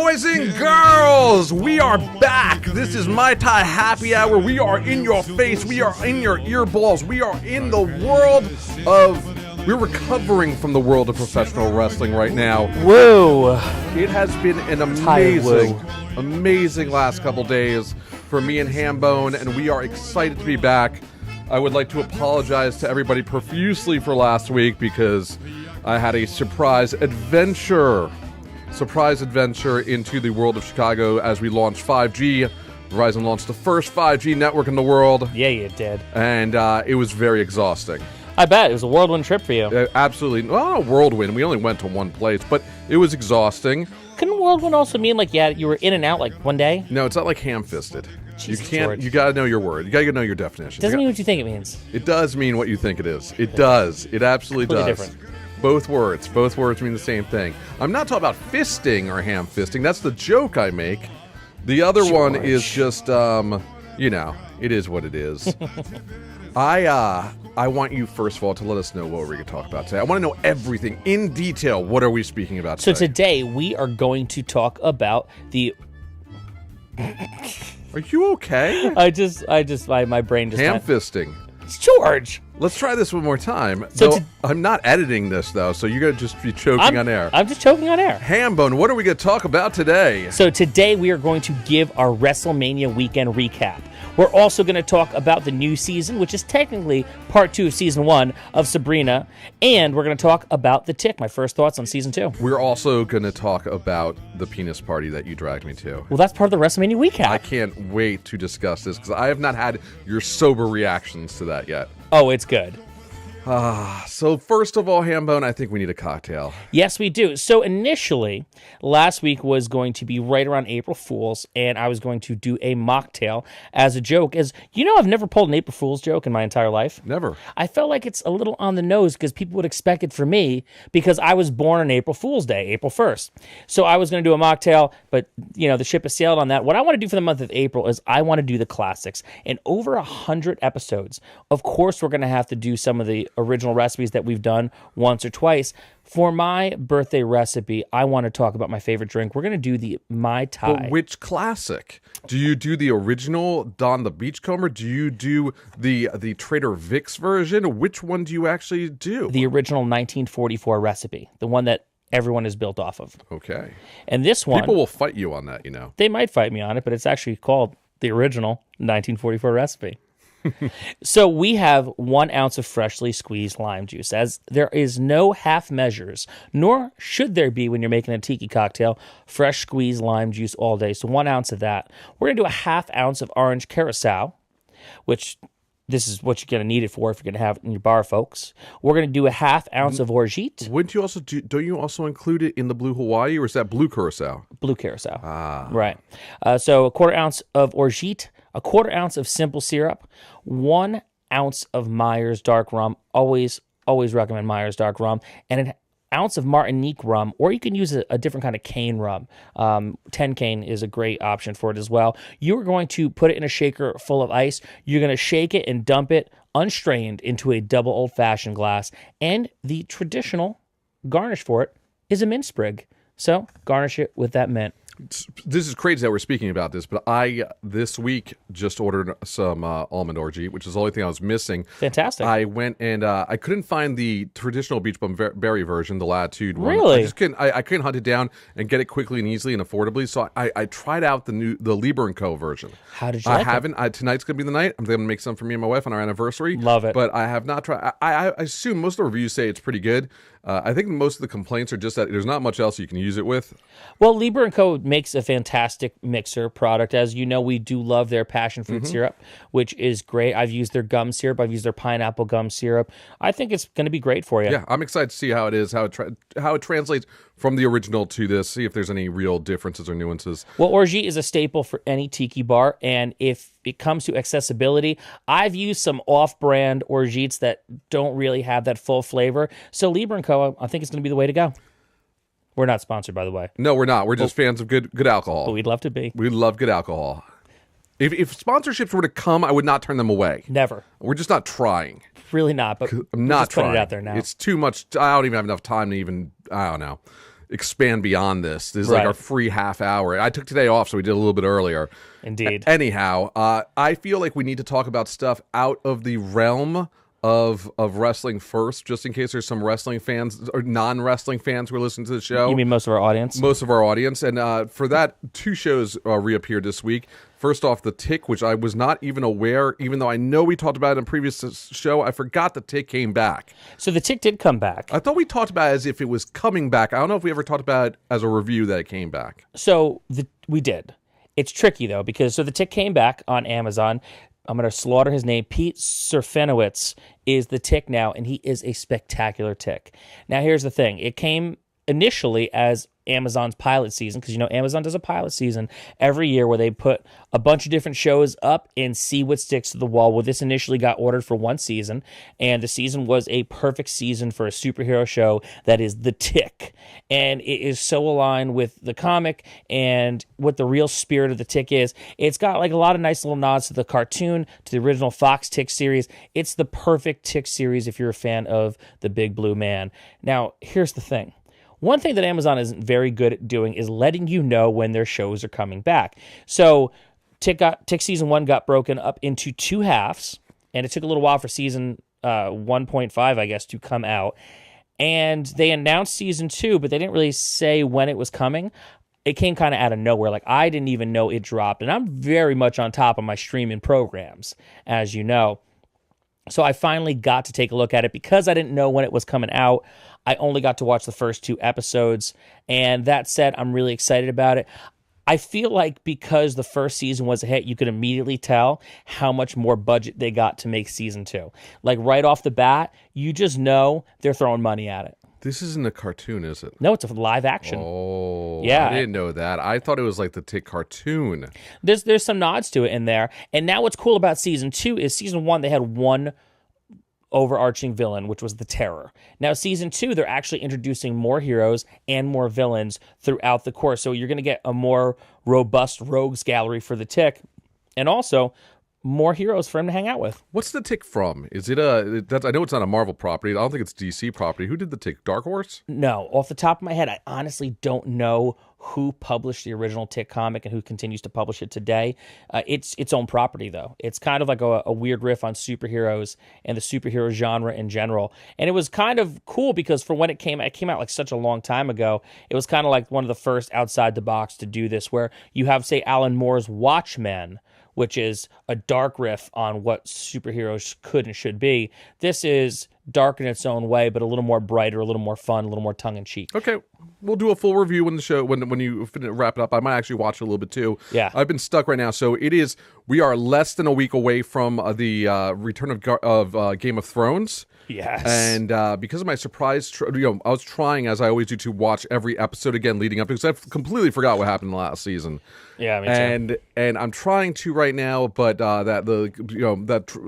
boys and girls, we are back. This is Mai Tai Happy Hour. We are in your face. We are in your earballs. We are in the world of... We're recovering from the world of professional wrestling right now. Woo! It has been an amazing last couple days for me and Hambone, and we are excited to be back. I would like to apologize to everybody profusely for last week because I had a surprise adventure into the world of Chicago as we launched 5G. Verizon launched the first 5G network in the world. Yeah, you did. And it was very exhausting. I bet. It was a whirlwind trip for you. Absolutely. Well, not a whirlwind. We only went to one place, but it was exhausting. Couldn't whirlwind also mean like you were in and out like one day? No, it's not like ham-fisted. Jesus, you George. You gotta know your word. You gotta know your definition. Doesn't mean what you think it means. It does mean what you think it is. It does. It absolutely does. Different. Both words mean the same thing. I'm not talking about fisting or ham fisting. That's the joke I make. The other one is just, it is what it is. I want you, first of all, to let us know what we're going to talk about today. I want to know everything in detail. What are we speaking about today? So today we are going to talk about the... Are you okay? My brain just... Ham fisting. It's George! Let's try this one more time. So I'm not editing this, though, so you're going to just be choking on air. I'm just choking on air. Hambone, what are we going to talk about today? So today we are going to give our WrestleMania weekend recap. We're also going to talk about the new season, which is technically part 2 of season 1 of Sabrina. And we're going to talk about The Tick, my first thoughts on season 2. We're also going to talk about the penis party that you dragged me to. Well, that's part of the WrestleMania recap. I can't wait to discuss this because I have not had your sober reactions to that yet. Oh, it's good. So first of all, Hambone, I think we need a cocktail. Yes, we do. So initially, last week was going to be right around April Fool's, and I was going to do a mocktail as a joke. As you know, I've never pulled an April Fool's joke in my entire life. Never. I felt like it's a little on the nose because people would expect it from me because I was born on April Fool's Day, April 1st. So I was going to do a mocktail, but the ship has sailed on that. What I want to do for the month of April is I want to do the classics. And over 100 episodes, of course, we're going to have to do some of the original recipes that we've done once or twice. For my birthday recipe, I want to talk about my favorite drink. We're going to do the Mai Tai. But which classic? Do you do the original Don the Beachcomber? Do you do the Trader Vic's version? Which one do you actually do? The original 1944 recipe, the one that everyone is built off of. Okay. And this one... People will fight you on that, They might fight me on it, but it's actually called the original 1944 recipe. So we have 1 ounce of freshly squeezed lime juice, as there is no half measures, nor should there be when you're making a tiki cocktail. Fresh squeezed lime juice all day, so 1 ounce of that. We're going to do a half ounce of orange curacao, which this is what you're going to need it for if you're going to have it in your bar, folks. We're going to do a half ounce of orgeat. Wouldn't you also don't you also include it in the blue Hawaii, or is that blue curacao? Blue curacao. Right. So a 1/4 ounce of orgeat, a 1/4 ounce of simple syrup, 1 ounce of Myers dark rum. Always recommend Myers dark rum, and an ounce of Martinique rum, or you can use a different kind of cane rum. 10 cane is a great option for it as well. You're going to put it in a shaker full of ice. You're going to shake it and dump it unstrained into a double old-fashioned glass, and the traditional garnish for it is a mint sprig. So garnish it with that mint. This is crazy that we're speaking about this, but I, this week, just ordered some almond orgeat, which is the only thing I was missing. Fantastic. I went and I couldn't find the traditional Beach Bum Berry version, the Latitude one. Really? I couldn't hunt it down and get it quickly and easily and affordably, so I tried out the Lieber & Co. version. How did you like it? Tonight's going to be the night. I'm going to make some for me and my wife on our anniversary. Love it. But I have not tried. I assume most of the reviews say it's pretty good. I think most of the complaints are just that there's not much else you can use it with. Well, Lieber & Co. makes a fantastic mixer product. As you know, we do love their passion fruit syrup, which is great. I've used their gum syrup. I've used their pineapple gum syrup. I think it's going to be great for you. Yeah, I'm excited to see how it is, how it translates from the original to this, see if there's any real differences or nuances. Well, orgeat is a staple for any tiki bar, and if it comes to accessibility, I've used some off-brand orgeats that don't really have that full flavor. So Lieber & Co., I think it's going to be the way to go. We're not sponsored, by the way. No, we're not. We're just fans of good alcohol. But we'd love to be. We love good alcohol. If sponsorships were to come, I would not turn them away. Never. We're just not trying. Really not, but I'm not just trying. putting it out there now. It's too much. I don't even have enough time to even, I don't know. expand beyond this. This is like our free half hour. I took today off, so we did a little bit earlier. Indeed. Anyhow, I feel like we need to talk about stuff out of the realm of wrestling first, just in case there's some wrestling fans or non-wrestling fans who are listening to the show. You mean most of our audience? Most of our audience. And for that, 2 shows reappeared this week. First off, The Tick, which I was not even aware, even though I know we talked about it in a previous show, I forgot The Tick came back. So The Tick did come back. I thought we talked about it as if it was coming back. I don't know if we ever talked about it as a review that it came back. So we did. It's tricky, though, because The Tick came back on Amazon. I'm going to slaughter his name. Pete Serafinowicz is the Tick now, and he is a spectacular Tick. Now, here's the thing. It came initially as Amazon's pilot season, because Amazon does a pilot season every year where they put a bunch of different shows up and see what sticks to the wall. Well, this initially got ordered for 1 season, and the season was a perfect season for a superhero show that is The Tick. And it is so aligned with the comic and what the real spirit of The Tick is. It's got like a lot of nice little nods to the cartoon, to the original Fox Tick series. It's the perfect Tick series if you're a fan of the Big Blue Man. Now, here's the thing. One thing that Amazon isn't very good at doing is letting you know when their shows are coming back. So Tick season 1 got broken up into 2 halves, and it took a little while for season 1.5, I guess, to come out. And they announced season 2, but they didn't really say when it was coming. It came kind of out of nowhere. Like, I didn't even know it dropped. And I'm very much on top of my streaming programs, as you know. So I finally got to take a look at it because I didn't know when it was coming out. I only got to watch the first 2 episodes. And that said, I'm really excited about it. I feel like because the first season was a hit, you could immediately tell how much more budget they got to make season 2. Like right off the bat, you just know they're throwing money at it. This isn't a cartoon, is it? No, it's a live action. Oh, yeah. I didn't know that. I thought it was like the Tick cartoon. There's some nods to it in there. And now what's cool about season 2 is season 1, they had one overarching villain, which was the Terror. Now, season 2, they're actually introducing more heroes and more villains throughout the course. So you're going to get a more robust rogues gallery for the Tick, and also more heroes for him to hang out with. What's the Tick from? Is it I know it's not a Marvel property. I don't think it's DC property. Who did the Tick? Dark Horse? No, off the top of my head, I honestly don't know who published the original Tick comic and who continues to publish it today. It's its own property, though. It's kind of like a weird riff on superheroes and the superhero genre in general. And it was kind of cool because for when it came out like such a long time ago. It was kind of like one of the first outside the box to do this, where you have, say, Alan Moore's Watchmen, which is a dark riff on what superheroes could and should be. This is dark in its own way, but a little more brighter, a little more fun, a little more tongue-in-cheek. Okay, we'll do a full review when the show when you wrap it up. I might actually watch it a little bit too. Yeah, I've been stuck right now, so it is. We are less than a week away from the return of Game of Thrones. Yes. And because of my surprise, I was trying, as I always do, to watch every episode again leading up, because I completely forgot what happened in the last season. Yeah, me too. And I'm trying to right now, but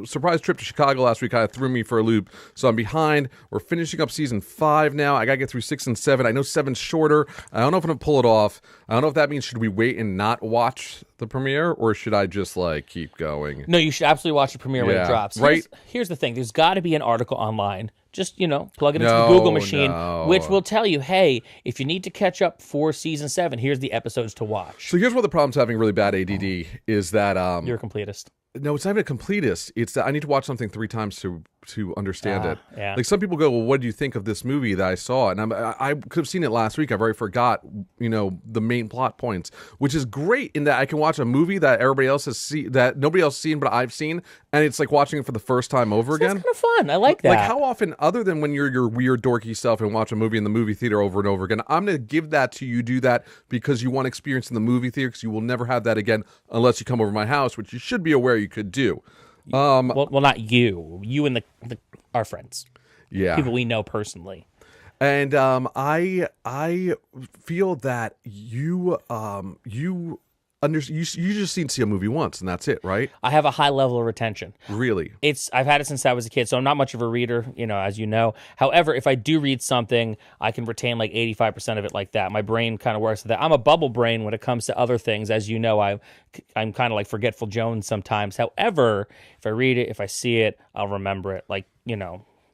surprise trip to Chicago last week kind of threw me for a loop. So I'm behind. We're finishing up season 5 now. I got to get through 6 and 7. I know 7's shorter. I don't know if I'm going to pull it off. I don't know if that means should we wait and not watch the premiere, or should I just keep going? No, you should absolutely watch the premiere when it drops. Right. Here's the thing. There's got to be an article online. Just, plug it into the Google machine, which will tell you, hey, if you need to catch up for season 7, here's the episodes to watch. So here's one of the problems having really bad ADD is that you're a completist. No, it's not even a completist. It's that I need to watch something 3 times to understand it. Yeah. Like, some people go, well, what do you think of this movie that I saw? And I could have seen it last week. I've already forgot, the main plot points, which is great in that I can watch a movie that everybody else has seen, that nobody else has seen, but I've seen, and it's like watching it for the first time over again. That's kind of fun. I like that. Like, how often, other than when you're your weird dorky self and watch a movie in the movie theater over and over again, I'm going to give that to you, do that because you want experience in the movie theater, because you will never have that again unless you come over to my house, which you should be aware you could do. Well, not you. You and our friends. Yeah. People we know personally. And I feel that you just need to see a movie once, and that's it, right? I have a high level of retention. Really? I've had it since I was a kid, so I'm not much of a reader, as you know. However, if I do read something, I can retain like 85% of it like that. My brain kind of works with that. I'm a bubble brain when it comes to other things. As you know, I'm kind of like Forgetful Jones sometimes. However, if I read it, if I see it, I'll remember it. Like,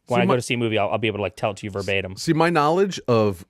When I go to see a movie, I'll be able to like tell it to you verbatim. See, my knowledge of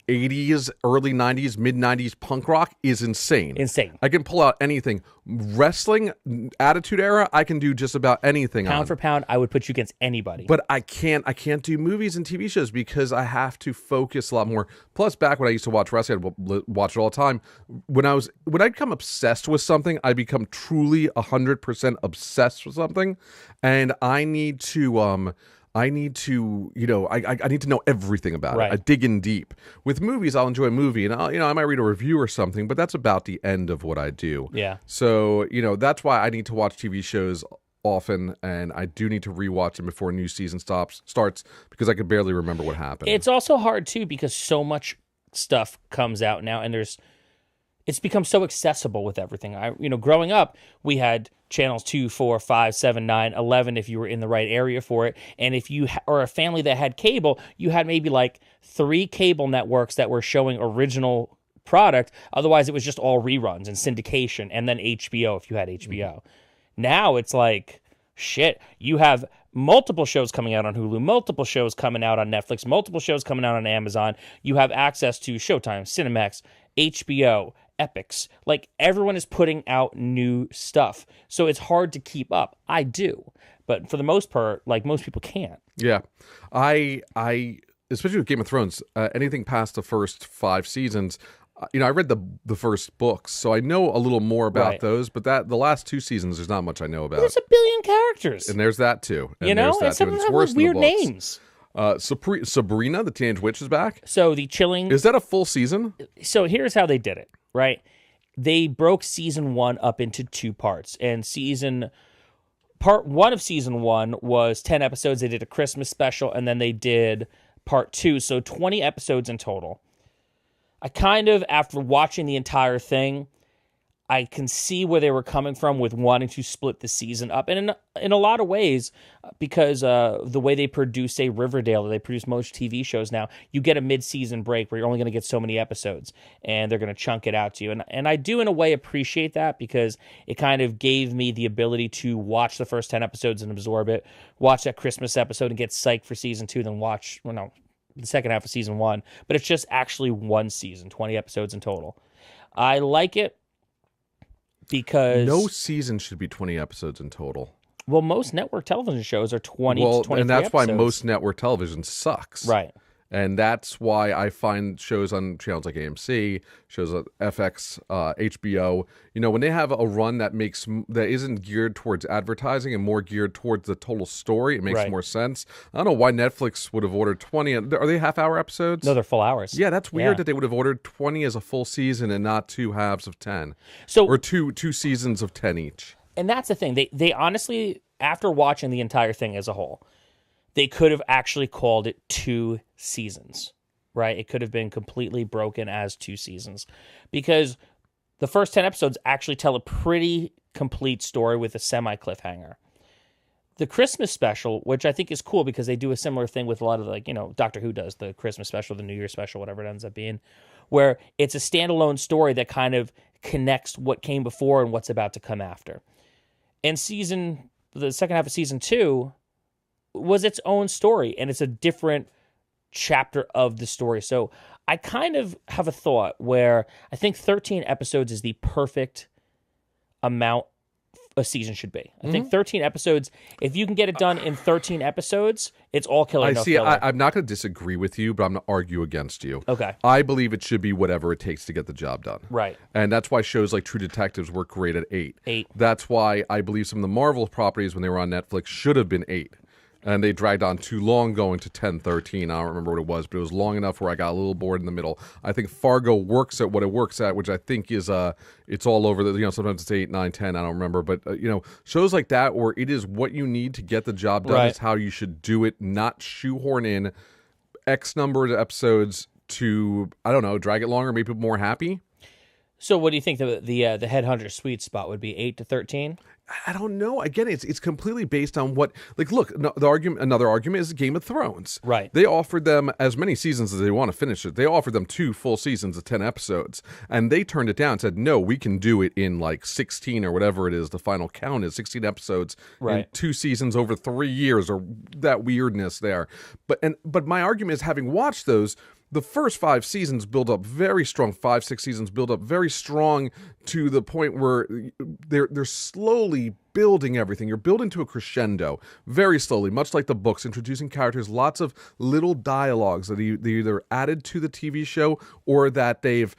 80s, early 90s, mid 90s punk rock is insane. Insane. I can pull out anything. Wrestling, Attitude Era, I can do just about anything. Pound for pound, I would put you against anybody. But I can't do movies and TV shows because I have to focus a lot more. Plus, back when I used to watch wrestling, I'd watch it all the time. When I become obsessed with something, I become truly 100% obsessed with something, and I need to I need to know everything about it. I dig in deep. With movies, I'll enjoy a movie, and I might read a review or something, but that's about the end of what I do. Yeah. So, that's why I need to watch TV shows often, and I do need to rewatch them before a new season starts because I could barely remember what happened. It's also hard, too, because so much stuff comes out now, and it's become so accessible with everything. Growing up, we had channels 2, 4, 5, 7, 9, 11 if you were in the right area for it. And if you are a family that had cable, you had maybe like 3 cable networks that were showing original product. Otherwise, it was just all reruns and syndication, and then HBO if you had HBO. Now it's like, shit, you have multiple shows coming out on Hulu, multiple shows coming out on Netflix, multiple shows coming out on Amazon. You have access to Showtime, Cinemax, HBO, Epics. Like, everyone is putting out new stuff. So it's hard to keep up. I do. But for the most part, like, most people can't. Yeah. I especially with Game of Thrones, anything past the first 5 seasons, I read the first books, so I know a little more about those, but the last 2 seasons, there's not much I know about. There's a billion characters. And there's that too. And some of them have weird names. Sabrina, the Teenage Witch, is back. So the Chilling... Is that a full season? So here's how they did it, right? They broke season 1 up into 2 parts, and part 1 of season 1 was 10 episodes. They did a Christmas special, and then they did part 2, so 20 episodes in total. I kind of, after watching the entire thing, I can see where they were coming from with wanting to split the season up. And in a lot of ways, because the way they produce, say, Riverdale, or they produce most TV shows now, you get a mid-season break where you're only going to get so many episodes, and they're going to chunk it out to you. And I do, in a way, appreciate that because it kind of gave me the ability to watch the first 10 episodes and absorb it, watch that Christmas episode and get psyched for season 2, then watch, the second half of season 1, but it's just actually one season, 20 episodes in total. I like it because... No season should be 20 episodes in total. Well, most network television shows are 20 to 23 and that's episodes. why most network television sucks. Right. And that's why I find shows on channels like AMC, shows on FX, HBO, when they have a run that isn't geared towards advertising and more geared towards the total story, it makes more sense. I don't know why Netflix would have ordered 20. Are they half-hour episodes? No, they're full hours. Yeah, that's weird that they would have ordered 20 as a full season and not 2 halves of 10. Or two seasons of 10 each. And that's the thing. They honestly, after watching the entire thing as a whole, they could have actually called it 2 seasons, right? It could have been completely broken as 2 seasons because the first 10 episodes actually tell a pretty complete story with a semi-cliffhanger. The Christmas special, which I think is cool because they do a similar thing with a lot of Doctor Who does the Christmas special, the New Year special, whatever it ends up being, where it's a standalone story that kind of connects what came before and what's about to come after. And the second half of season 2 was its own story, and it's a different chapter of the story. So I kind of have a thought where I think 13 episodes is the perfect amount a season should be. I think 13 episodes, if you can get it done in 13 episodes, it's all killer, no filler. I'm not going to disagree with you, but I'm going to argue against you. Okay. I believe it should be whatever it takes to get the job done. Right. And that's why shows like True Detectives work great at 8. 8. That's why I believe some of the Marvel properties when they were on Netflix should have been 8. And they dragged on too long going to 10, 13. I don't remember what it was, but it was long enough where I got a little bored in the middle. I think Fargo works at what it works at, which I think is it's all over the, sometimes it's 8, 9, 10, I don't remember. But, shows like that where it is what you need to get the job done is how you should do it, not shoehorn in X number of episodes to, I don't know, drag it longer, make people more happy. So what do you think the Headhunter sweet spot would be? 8 to 13? I don't know. Again, it's completely based on what. Like, look, another argument is Game of Thrones. Right. They offered them as many seasons as they want to finish it. They offered them 2 full seasons of 10 episodes, and they turned it down and said, "No, we can do it in like 16 or whatever it is. The final count is 16 episodes in 2 seasons over 3 years, or that weirdness there." But my argument is, having watched those, the first 5 seasons build up very strong. 5, 6 seasons build up very strong to the point where they're slowly building everything. You're building to a crescendo very slowly, much like the books, introducing characters, lots of little dialogues that they either added to the TV show or that they've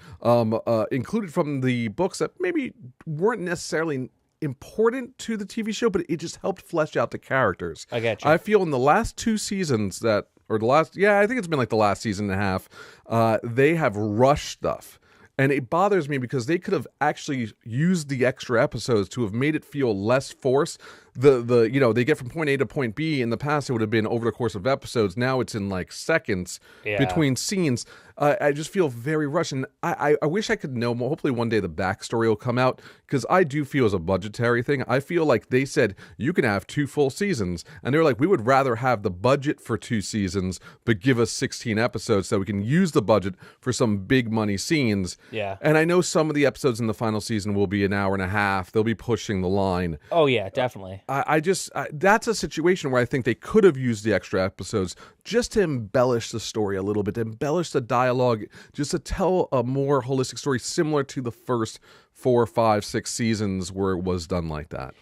included from the books that maybe weren't necessarily important to the TV show, but it just helped flesh out the characters. I get you. I feel in the last 2 seasons I think it's been like the last season and a half, they have rushed stuff. And it bothers me because they could have actually used the extra episodes to have made it feel less forced. They get from point A to point B. In the past, it would have been over the course of episodes. Now it's in like seconds between scenes. I just feel very rushed. And I wish I could know more. Hopefully one day the backstory will come out, because I do feel as a budgetary thing. I feel like they said, you can have 2 full seasons. And they're like, we would rather have the budget for 2 seasons, but give us 16 episodes so we can use the budget for some big money scenes. Yeah. And I know some of the episodes in the final season will be an hour and a half. They'll be pushing the line. Oh, yeah, definitely. That's a situation where I think they could have used the extra episodes just to embellish the story a little bit, to embellish the dialogue, just to tell a more holistic story similar to the first 4, 5, 6 seasons where it was done like that.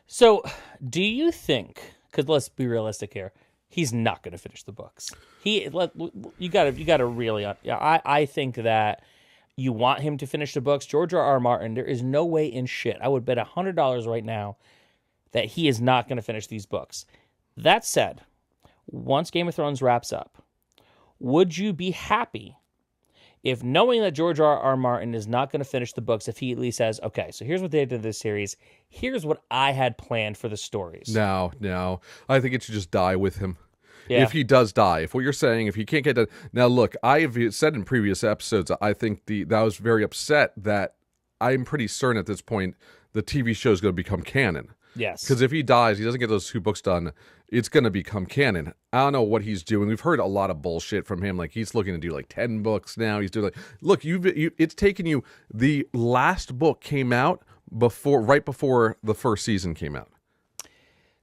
So, do you think, because let's be realistic here, he's not going to finish the books. You got to really, I think that you want him to finish the books. George R.R. Martin, there is no way in shit, I would bet $100 right now that he is not going to finish these books. That said, once Game of Thrones wraps up, would you be happy if, knowing that George R.R. Martin is not going to finish the books, if he at least says, okay, so here's what they did in this series, here's what I had planned for the stories? No. I think it should just die with him. Yeah. If he does die, if what you're saying, if he can't get done. Now, look, I have said in previous episodes, I think that I was very upset that I'm pretty certain at this point the TV show is going to become canon. Yes. Because if he dies, he doesn't get those 2 books done, it's going to become canon. I don't know what he's doing. We've heard a lot of bullshit from him. Like, he's looking to do like 10 books now. He's doing like, look, it's taken you, the last book came out right before the first season came out.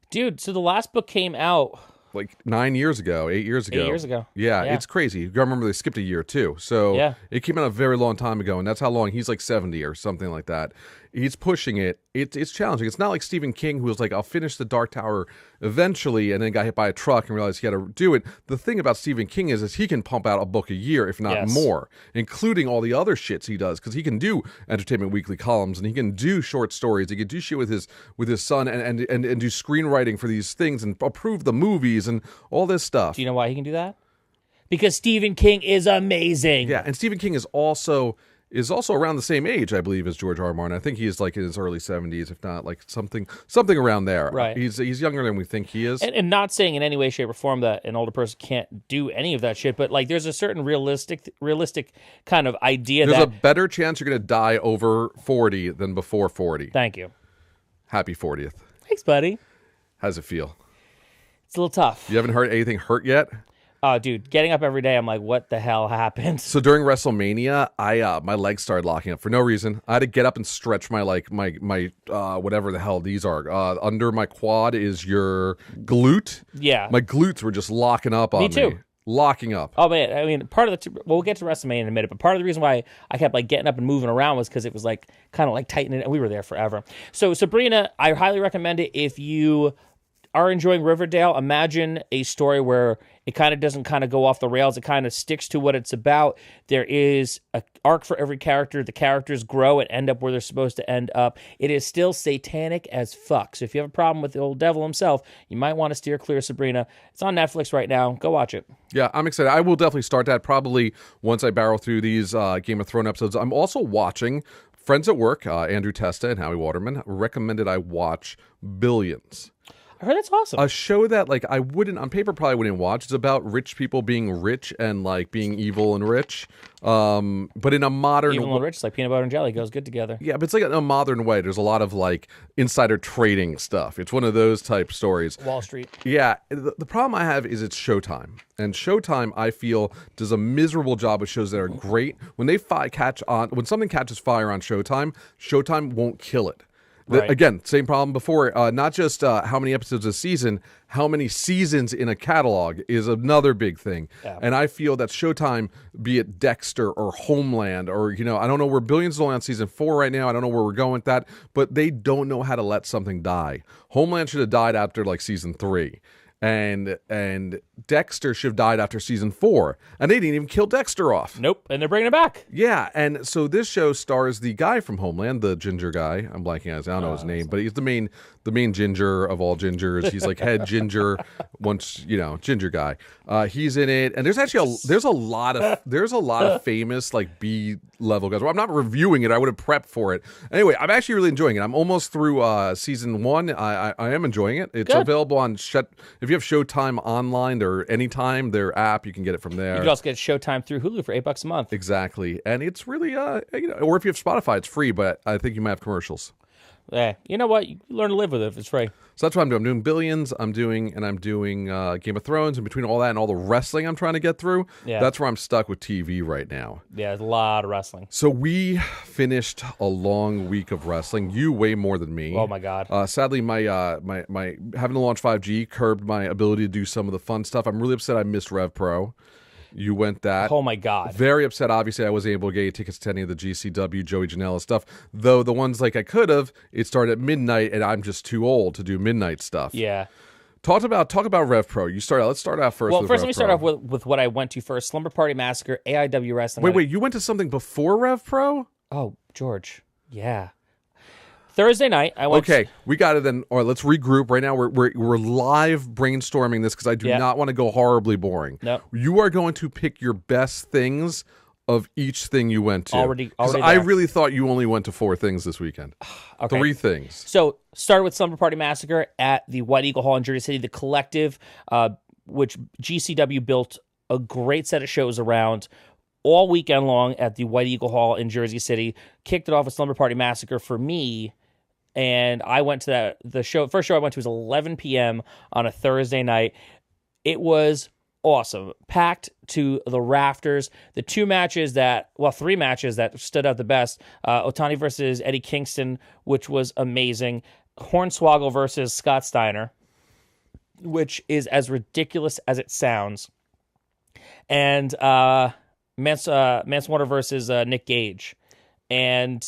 Dude, so the last book came out like 9 years ago, 8 years ago. 8 years ago. Yeah, it's crazy. You gotta remember they skipped a year too. So it came out a very long time ago, and that's how long. He's like 70 or something like that. He's pushing it. It's challenging. It's not like Stephen King, who was like, I'll finish The Dark Tower eventually, and then got hit by a truck and realized he had to do it. The thing about Stephen King is he can pump out a book a year, if not more, including all the other shits he does, because he can do Entertainment Weekly columns, and he can do short stories. He can do shit with his son and do screenwriting for these things and approve the movies and all this stuff. Do you know why he can do that? Because Stephen King is amazing. Yeah, and Stephen King is also around the same age, I believe, as George R.R. Martin. I think he is like in his early 70s, if not like something around there. Right. He's younger than we think he is. And not saying in any way, shape, or form that an older person can't do any of that shit, but like there's a certain realistic kind of idea there's a better chance you're going to die over 40 than before 40. Thank you. Happy 40th. Thanks, buddy. How's it feel? It's a little tough. You haven't heard anything hurt yet? Oh, dude, getting up every day, I'm like, what the hell happened? So during WrestleMania, my legs started locking up for no reason. I had to get up and stretch my whatever the hell these are. Under my quad is your glute. Yeah. My glutes were just locking up on me. Me too. Locking up. Oh, man. I mean, we'll get to WrestleMania in a minute, but part of the reason why I kept like getting up and moving around was because it was like kind of like tightening it. We were there forever. So Sabrina, I highly recommend it if you are enjoying Riverdale. Imagine a story where it kind of doesn't kind of go off the rails. It kind of sticks to what it's about. There is an arc for every character. The characters grow and end up where they're supposed to end up. It is still satanic as fuck. So if you have a problem with the old devil himself, you might want to steer clear of Sabrina. It's on Netflix right now. Go watch it. Yeah, I'm excited. I will definitely start that probably once I barrel through these Game of Thrones episodes. I'm also watching friends at work, Andrew Testa and Howie Waterman, recommended I watch Billions. I heard that's awesome. A show that like I wouldn't on paper probably wouldn't watch. It's about rich people being rich and like being evil and rich. But in a modern Evil and rich, it's like peanut butter and jelly goes good together. Yeah, but it's like in a modern way. There's a lot of like insider trading stuff. It's one of those type stories. Wall Street. Yeah. The problem I have is it's Showtime. And Showtime, I feel, does a miserable job with shows that are great. When they when something catches fire on Showtime, Showtime won't kill it. Right. Again, same problem before. Not just how many episodes a season, how many seasons in a catalog is another big thing. Yeah. And I feel that Showtime, be it Dexter or Homeland or, I don't know where Billions is only on season 4 right now. I don't know where we're going with that. But they don't know how to let something die. Homeland should have died after like season 3. And Dexter should have died after season 4, and they didn't even kill Dexter off. Nope, and they're bringing it back. Yeah, and so this show stars the guy from Homeland, the ginger guy. I'm blanking on I don't know his name, but he's the main ginger of all gingers. He's like head ginger, ginger guy. He's in it, and there's a lot of famous like B level guys. Well, I'm not reviewing it. I would have prepped for it. Anyway, I'm actually really enjoying it. I'm almost through season 1. I am enjoying it. It's available on if you have Showtime online or anytime their app, you can get it from there. You can also get Showtime through Hulu for $8 a month. Exactly, and it's really or if you have Spotify, it's free, but I think you might have commercials. Yeah, you know what? You learn to live with it if it's free. So that's what I'm doing. I'm doing Billions. I'm doing Game of Thrones. And between all that and all the wrestling I'm trying to get through, that's where I'm stuck with TV right now. Yeah, there's a lot of wrestling. So we finished a long week of wrestling. You way more than me. Oh my God. Sadly, my having to launch 5G curbed my ability to do some of the fun stuff. I'm really upset I missed Rev Pro. You went that. Oh, my God. Very upset. Obviously, I wasn't able to get tickets to any of the GCW, Joey Janela stuff. Though the ones like I could have, it started at midnight, and I'm just too old to do midnight stuff. Yeah. Talk about Rev Pro. Let's start out first. Well, with first Rev let me start off with what I went to first. Slumber Party Massacre, AIW Wrestling. Wait, you went to something before Rev Pro? Oh, George. Yeah. Thursday night, I went. Okay, we got it then. All right, let's regroup. Right now, we're live brainstorming this because I do not want to go horribly boring. No, you are going to pick your best things of each thing you went to. Already I really thought you only went to 4 things this weekend. Okay. 3 things. So started with Slumber Party Massacre at the White Eagle Hall in Jersey City. The Collective, which GCW built a great set of shows around all weekend long at the White Eagle Hall in Jersey City. Kicked it off with Slumber Party Massacre for me. And I went to the show. First show I went to was 11 p.m. on a Thursday night. It was awesome, packed to the rafters. The 3 matches that stood out the best: Otani versus Eddie Kingston, which was amazing; Hornswoggle versus Scott Steiner, which is as ridiculous as it sounds; and Manslaughter versus Nick Gage. And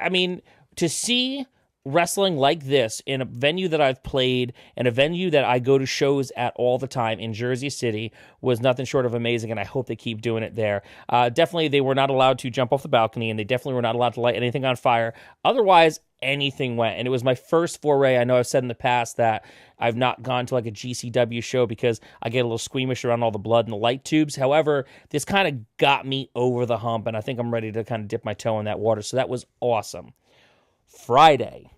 I mean, to see wrestling like this in a venue that I've played and a venue that I go to shows at all the time in Jersey City was nothing short of amazing, and I hope they keep doing it there. Definitely, they were not allowed to jump off the balcony, and they definitely were not allowed to light anything on fire. Otherwise, anything went, and it was my first foray. I know I've said in the past that I've not gone to like a GCW show because I get a little squeamish around all the blood and the light tubes. However, this kind of got me over the hump, and I think I'm ready to kind of dip my toe in that water, so that was awesome. Friday,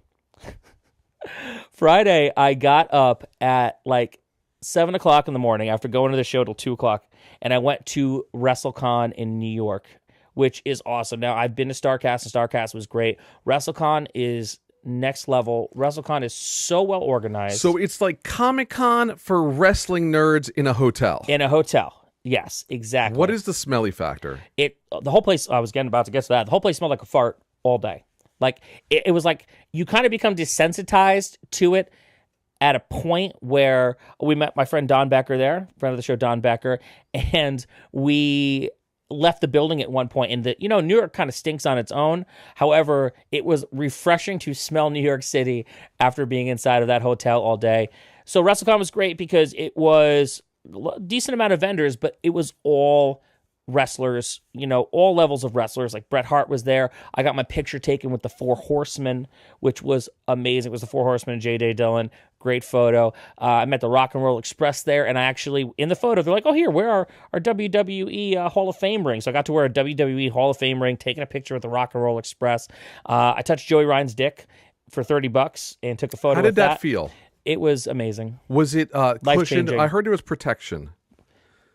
I got up at like 7 o'clock in the morning after going to the show till 2 o'clock, and I went to WrestleCon in New York, which is awesome. Now, I've been to StarCast, and StarCast was great. WrestleCon is next level. WrestleCon is so well organized. So it's like Comic-Con for wrestling nerds in a hotel. In a hotel. Yes, exactly. What is the smelly factor? The whole place, I was about to get to that. The whole place smelled like a fart all day. Like, it was like you kind of become desensitized to it at a point where we met my friend Don Becker there, friend of the show Don Becker, and we left the building at one point. And New York kind of stinks on its own. However, it was refreshing to smell New York City after being inside of that hotel all day. So WrestleCon was great because it was a decent amount of vendors, but it was all wrestlers, all levels of wrestlers. Like Bret Hart was there. I got my picture taken with the 4 Horsemen, which was amazing. It was the 4 Horsemen and J.J. Dillon. Great photo. I met the Rock and Roll Express there, and I actually, in the photo, they're like, oh, here, where are our WWE Hall of Fame rings? So I got to wear a WWE Hall of Fame ring, taking a picture with the Rock and Roll Express. I touched Joey Ryan's dick for $30 and took a photo. How did that feel? it was amazing. Was it cushioned? Life-changing. I heard it was protection.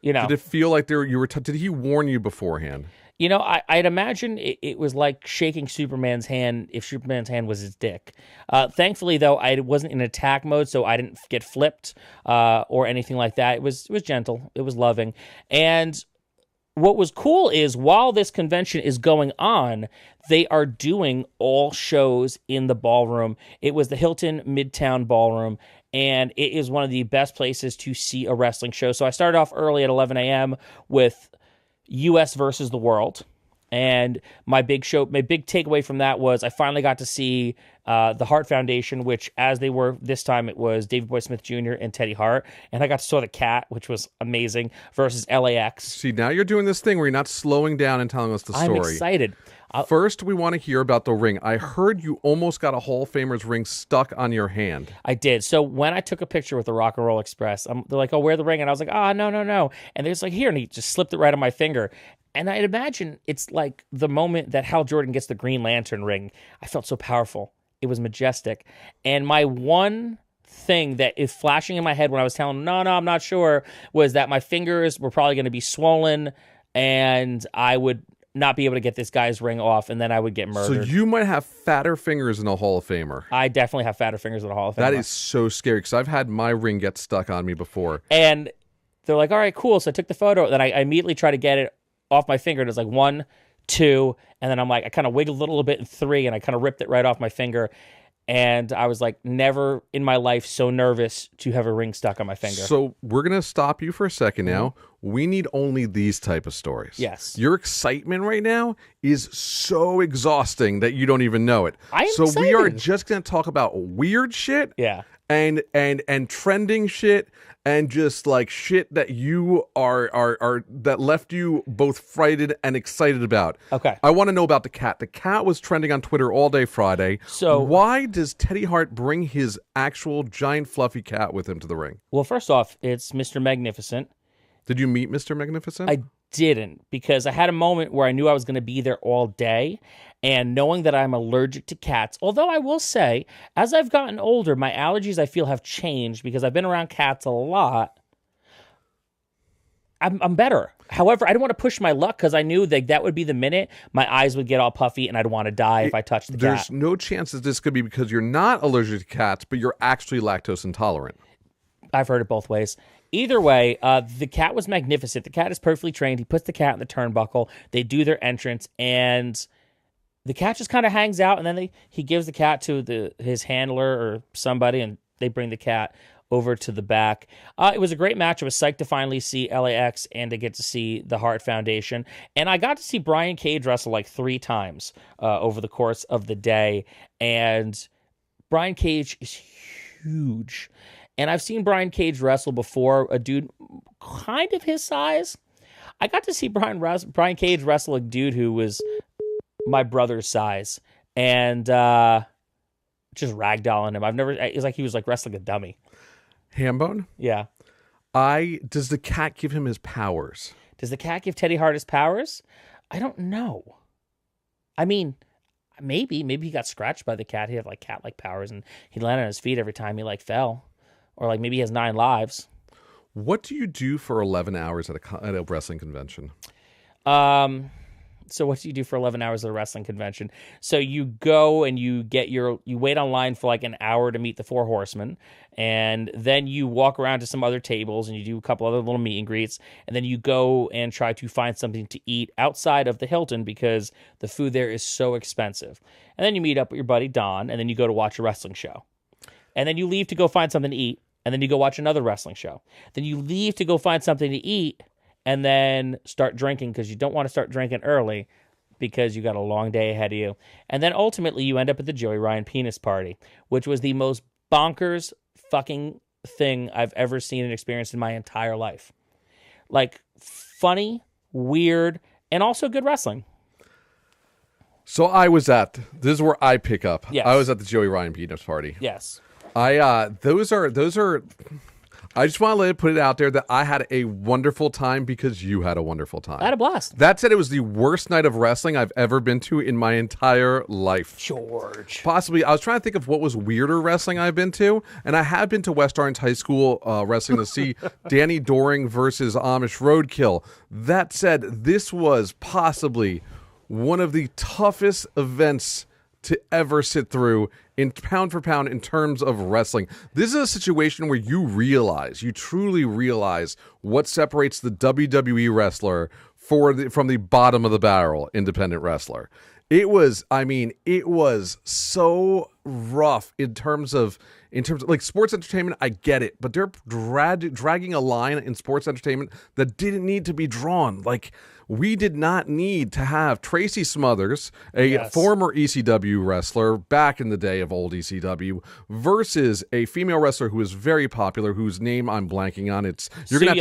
You know, Did it feel like you were? Did he warn you beforehand? You know, I'd imagine it was like shaking Superman's hand if Superman's hand was his dick. Thankfully, though, I wasn't in attack mode, so I didn't get flipped or anything like that. It was gentle. It was loving. And what was cool is while this convention is going on, they are doing all shows in the ballroom. It was the Hilton Midtown Ballroom, and it is one of the best places to see a wrestling show. So I started off early at 11 a.m. with U.S. versus the world. And my big takeaway from that was I finally got to see the Hart Foundation, which as they were this time, it was Davey Boy Smith Jr. and Teddy Hart. And I got to saw the Cat, which was amazing, versus LAX. See, now you're doing this thing where you're not slowing down and telling us the story. I'm excited. First, we want to hear about the ring. I heard you almost got a Hall of Famer's ring stuck on your hand. I did. So when I took a picture with the Rock and Roll Express, they're like, oh, wear the ring. And I was like, no. And they're just like, here. And he just slipped it right on my finger. And I'd imagine it's like the moment that Hal Jordan gets the Green Lantern ring. I felt so powerful. It was majestic. And my one thing that is flashing in my head when I was telling him, no, I'm not sure, was that my fingers were probably going to be swollen and I would not be able to get this guy's ring off, and then I would get murdered. So you might have fatter fingers than a Hall of Famer. I definitely have fatter fingers than a Hall of Famer. That is so scary, because I've had my ring get stuck on me before. And they're like, all right, cool. So I took the photo, then I immediately tried to get it off my finger. And it's like 1, 2, and then I'm like, I kind of wiggled a little bit in 3, and I kind of ripped it right off my finger. And I was like, never in my life so nervous to have a ring stuck on my finger. So we're going to stop you for a second now. We need only these type of stories. Yes. Your excitement right now is so exhausting that you don't even know it. I'm so excited. We are just going to talk about weird shit. Yeah. And trending shit, and just like shit that you are that left you both frightened and excited about. Okay. I want to know about the Cat. The Cat was trending on Twitter all day Friday. So why does Teddy Hart bring his actual giant fluffy cat with him to the ring? Well, first off, it's Mr. Magnificent. Did you meet Mr. Magnificent? I didn't, because I had a moment where I knew I was going to be there all day, and knowing that I'm allergic to cats, although I will say, as I've gotten older, my allergies I feel have changed because I've been around cats a lot. I'm better. However, I didn't want to push my luck because I knew that would be the minute my eyes would get all puffy and I'd want to die if I touched the cat. There's no chance that this could be because you're not allergic to cats, but you're actually lactose intolerant. I've heard it both ways. Either way, the cat was magnificent. The cat is perfectly trained. He puts the cat in the turnbuckle. They do their entrance, and the cat just kind of hangs out, and then he gives the cat to his handler or somebody, and they bring the cat over to the back. It was a great match. I was psyched to finally see LAX and to get to see the Hart Foundation. And I got to see Brian Cage wrestle like 3 times over the course of the day. And Brian Cage is huge. And I've seen Brian Cage wrestle before, a dude kind of his size. I got to see Brian Cage wrestle a dude who was my brother's size. And just ragdolling him. It's like he was like wrestling a dummy. Hambone? Yeah. Does the cat give him his powers? Does the cat give Teddy Hart his powers? I don't know. I mean, maybe he got scratched by the cat. He had like cat-like powers, and he landed on his feet every time he like fell. Or like maybe he has 9 lives. What do you do for 11 hours at a wrestling convention? So what do you do for 11 hours at a wrestling convention? So you go and you wait online for like an hour to meet the 4 horsemen. And then you walk around to some other tables and you do a couple other little meet and greets. And then you go and try to find something to eat outside of the Hilton because the food there is so expensive. And then you meet up with your buddy Don, and then you go to watch a wrestling show. And then you leave to go find something to eat. And then you go watch another wrestling show. Then you leave to go find something to eat. And then start drinking because you don't want to start drinking early because you got a long day ahead of you. And then ultimately you end up at the Joey Ryan penis party, which was the most bonkers fucking thing I've ever seen and experienced in my entire life. Like, funny, weird, and also good wrestling. So this is where I pick up. Yes. I was at the Joey Ryan penis party. Yes. Those are I just want to put it out there that I had a wonderful time because you had a wonderful time. I had a blast. That said, it was the worst night of wrestling I've ever been to in my entire life. George. Possibly. I was trying to think of what was weirder wrestling I've been to, and I have been to West Orange High School wrestling to see Danny Doring versus Amish Roadkill. That said, this was possibly one of the toughest events to ever sit through in pound for pound in terms of wrestling. This is a situation where you truly realize what separates the WWE wrestler from the bottom of the barrel independent wrestler. It was so rough in terms of like sports entertainment. I get it, but they're dragging a line in sports entertainment that didn't need to be drawn. Like, we did not need to have Tracy Smothers, a former ECW wrestler back in the day of old ECW, versus a female wrestler who is very popular, whose name I'm blanking on. You're going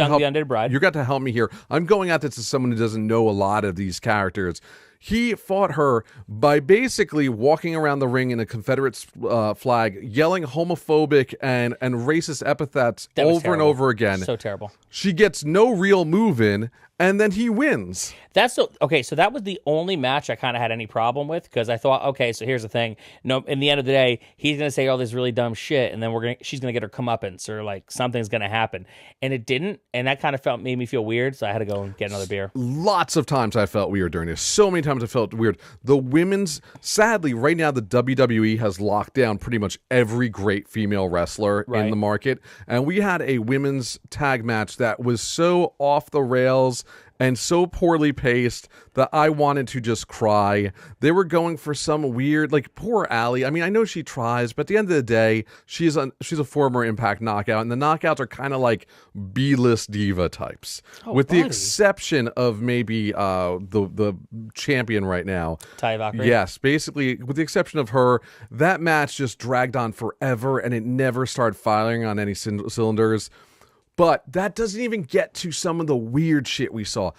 to help me here. I'm going at this as someone who doesn't know a lot of these characters. He fought her by basically walking around the ring in a Confederate flag, yelling homophobic and racist epithets over and over again. So terrible. She gets no real move in, and then he wins. So that was the only match I kind of had any problem with, because I thought, okay, so here's the thing. No, in the end of the day, he's going to say all this really dumb shit, and then she's going to get her comeuppance, or like something's going to happen. And it didn't, and that kind of made me feel weird, so I had to go and get another beer. Lots of times I felt weird during this. So many times I felt weird. The women's, sadly, right now the WWE has locked down pretty much every great female wrestler in the market, and we had a women's tag match that was so off the rails and so poorly paced that I wanted to just cry. They were going for some weird, like, poor Allie. I mean, I know she tries, but at the end of the day, she's a former Impact knockout, and the knockouts are kind of like B-list diva types, with the exception of maybe the champion right now, Taya Valkyrie. Yes, basically, with the exception of her, that match just dragged on forever, and it never started firing on any cylinders. But that doesn't even get to some of the weird shit we saw.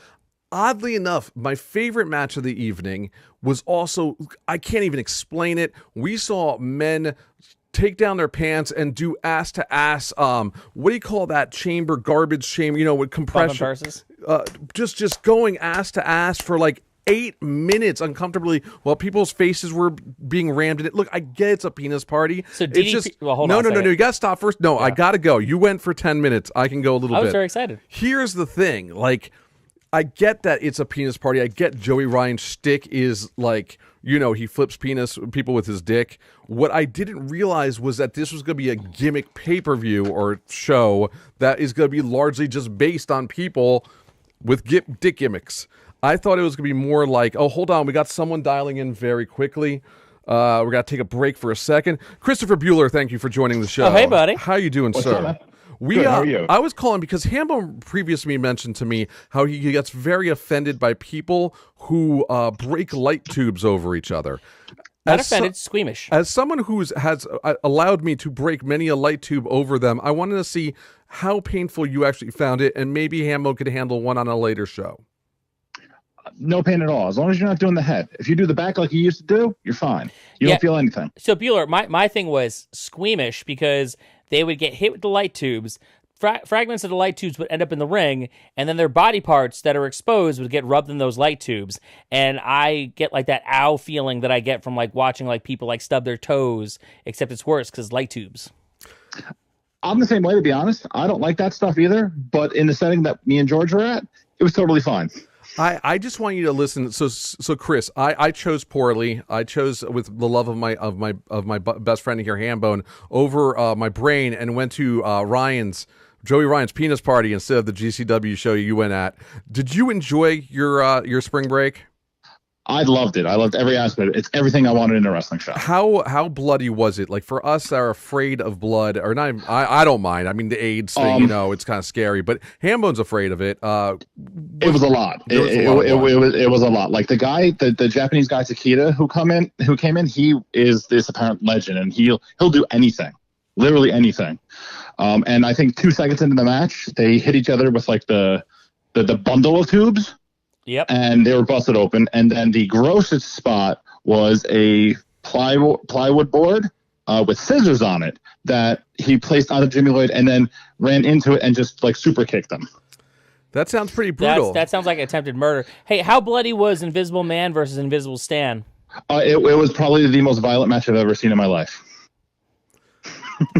Oddly enough, my favorite match of the evening was also, I can't even explain it. We saw men take down their pants and do ass to ass. What do you call that chamber? Garbage chamber, with compression. Just going ass to ass for like 8 minutes uncomfortably while people's faces were being rammed in it. Look, I get it's a penis party. So it's just hold no, on you gotta stop first. No, yeah. I gotta go. You went for 10 minutes. I can go a little bit. I was very excited. Here's the thing. Like, I get that it's a penis party. I get Joey Ryan's shtick is like, he flips people with his dick. What I didn't realize was that this was going to be a gimmick pay-per-view or show that is going to be largely just based on people with dick gimmicks. I thought it was going to be more like, oh, hold on, we got someone dialing in very quickly. We're going to take a break for a second. Christopher Bueller, thank you for joining the show. Oh, hey, buddy. How you doing, What's sir? up, man? Good, how are you? I was calling because Hambone previously mentioned to me how he gets very offended by people who break light tubes over each other. Not offended, squeamish. As someone who has allowed me to break many a light tube over them, I wanted to see how painful you actually found it, and maybe Hambone could handle one on a later show. No pain at all, as long as you're not doing the head. If you do the back like you used to do, you're fine. You don't feel anything. So, Bueller, my thing was squeamish because they would get hit with the light tubes. Fragments of the light tubes would end up in the ring, and then their body parts that are exposed would get rubbed in those light tubes. And I get like that ow feeling that I get from like watching like people like stub their toes, except it's worse because light tubes. I'm the same way, to be honest. I don't like that stuff either, but in the setting that me and George were at, it was totally fine. I just want you to listen. So Chris, I chose poorly. I chose with the love of my best friend here, Hambone, over my brain, and went to Joey Ryan's penis party instead of the GCW show you went at. Did you enjoy your spring break? I loved it. I loved every aspect of it. It's everything I wanted in a wrestling show. How bloody was it? Like, for us that are afraid of blood, or not, I don't mind. I mean, the AIDS thing, it's kind of scary, but Hambone's afraid of it. It was a lot. It was a lot. Like the guy, the Japanese guy Takeda who came in, he is this apparent legend, and he'll do anything, literally anything. And I think 2 seconds into the match, they hit each other with like the bundle of tubes. Yep. And they were busted open. And then the grossest spot was a plywood board with scissors on it that he placed onto Jimmy Lloyd and then ran into it and just like super kicked him. That sounds pretty brutal. That sounds like attempted murder. Hey, how bloody was Invisible Man versus Invisible Stan? It was probably the most violent match I've ever seen in my life.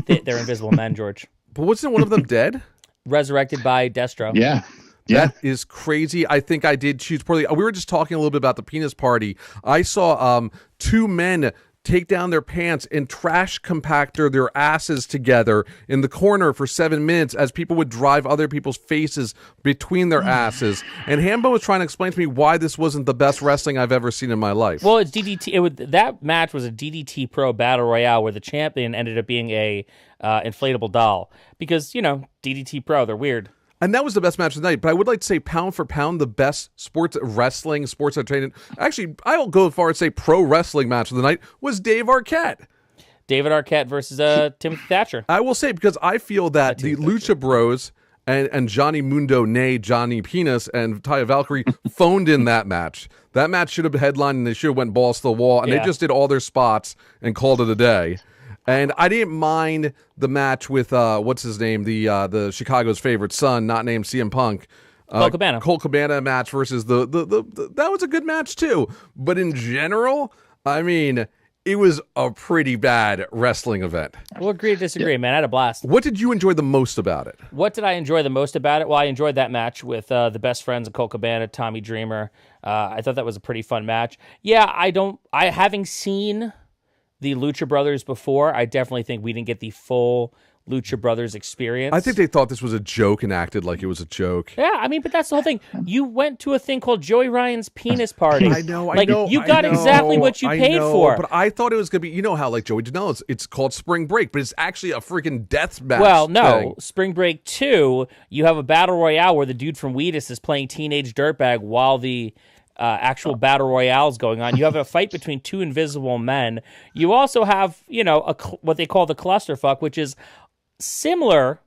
They're Invisible Men, George. But wasn't one of them dead? Resurrected by Destro. Yeah. That is crazy. I think I did choose poorly. We were just talking a little bit about the penis party. I saw two men take down their pants and trash compactor their asses together in the corner for 7 minutes as people would drive other people's faces between their asses. And Hambone was trying to explain to me why this wasn't the best wrestling I've ever seen in my life. Well, it's DDT. That match was a DDT Pro Battle Royale where the champion ended up being a inflatable doll because, DDT Pro, they're weird. And that was the best match of the night. But I would like to say, pound for pound, the best sports entertainment. Actually, I'll go as far as say pro wrestling match of the night was Dave Arquette. David Arquette versus Timothy Thatcher. I will say, because I feel that the Lucha Bros and Johnny Mundo, nay Johnny Penis, and Taya Valkyrie phoned in that match. That match should have headlined, and they should have went balls to the wall, and they just did all their spots and called it a day. And I didn't mind the match with what's his name, the Chicago's favorite son, not named CM Punk, Colt Cabana match versus the that was a good match too. But in general, I mean, it was a pretty bad wrestling event. We'll agree to disagree, man. I had a blast. What did you enjoy the most about it? What did I enjoy the most about it? Well, I enjoyed that match with the best friends of Colt Cabana, Tommy Dreamer. I thought that was a pretty fun match. Yeah, having seen the Lucha Brothers before, I definitely think we didn't get the full Lucha Brothers experience. I think they thought this was a joke and acted like it was a joke. Yeah, I mean, but that's the whole thing. You went to a thing called Joey Ryan's Penis Party. I know. You got exactly what you paid for. But I thought it was going to be, how like Joey Janela, it's called Spring Break, but it's actually a freaking death match. Well, no. thing. Spring Break 2, you have a battle royale where the dude from Wheatus is playing Teenage Dirtbag while the actual battle royale is going on. You have a fight between two invisible men. You also have, what they call the clusterfuck, which is similar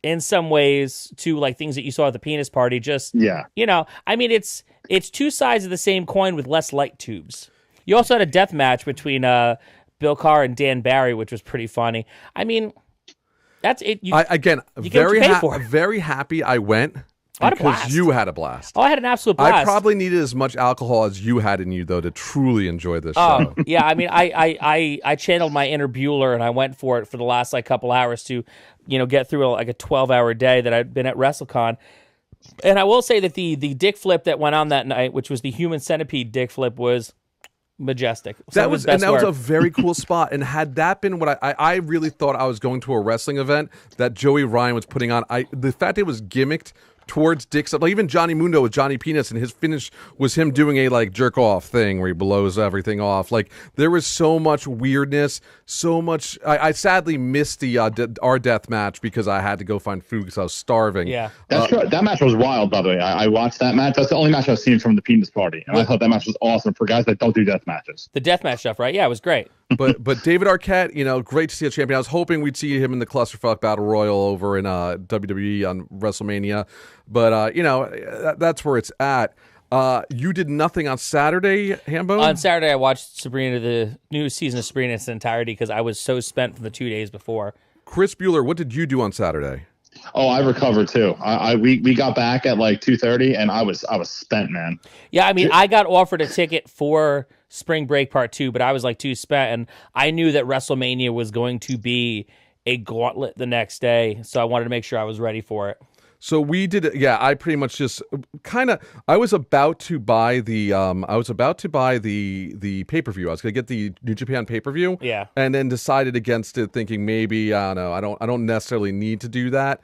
in some ways to like things that you saw at the penis party. Just, I mean, it's two sides of the same coin with less light tubes. You also had a death match between Bill Carr and Dan Barry, which was pretty funny. I mean, that's it. Very happy I went. Because you had a blast. Oh, I had an absolute blast. I probably needed as much alcohol as you had in you, though, to truly enjoy this show. Yeah, I mean, I channeled my inner Bueller, and I went for it for the last couple hours to, get through a 12-hour day that I'd been at WrestleCon. And I will say that the dick flip that went on that night, which was the human centipede dick flip, was majestic. So that was a very cool spot. And had that been what I really thought I was going to a wrestling event that Joey Ryan was putting on, the fact it was gimmicked towards Dick's, like even Johnny Mundo with Johnny Penis, and his finish was him doing a jerk off thing where he blows everything off. Like there was so much weirdness, so much. I sadly missed the our death match because I had to go find food because I was starving. Yeah, that's true. That match was wild, by the way. I watched that match. That's the only match I've seen from the penis party, and I thought that match was awesome for guys that don't do death matches. The death match stuff, right? Yeah, it was great. But David Arquette, great to see a champion. I was hoping we'd see him in the Clusterfuck Battle Royal over in WWE on WrestleMania. But, that's where it's at. You did nothing on Saturday, Hambone? On Saturday, I watched Sabrina, the new season of Sabrina in its entirety because I was so spent from the 2 days before. Chris Bueller, what did you do on Saturday? Oh, I recovered too. We got back at 2:30, and I was spent, man. Yeah, I mean, I got offered a ticket for Spring Break Part 2, but I was too spent, and I knew that WrestleMania was going to be a gauntlet the next day, so I wanted to make sure I was ready for it. So we did, I pretty much just I was about to buy the pay-per-view. I was going to get the New Japan pay-per-view. Yeah. And then decided against it, thinking maybe, I don't necessarily need to do that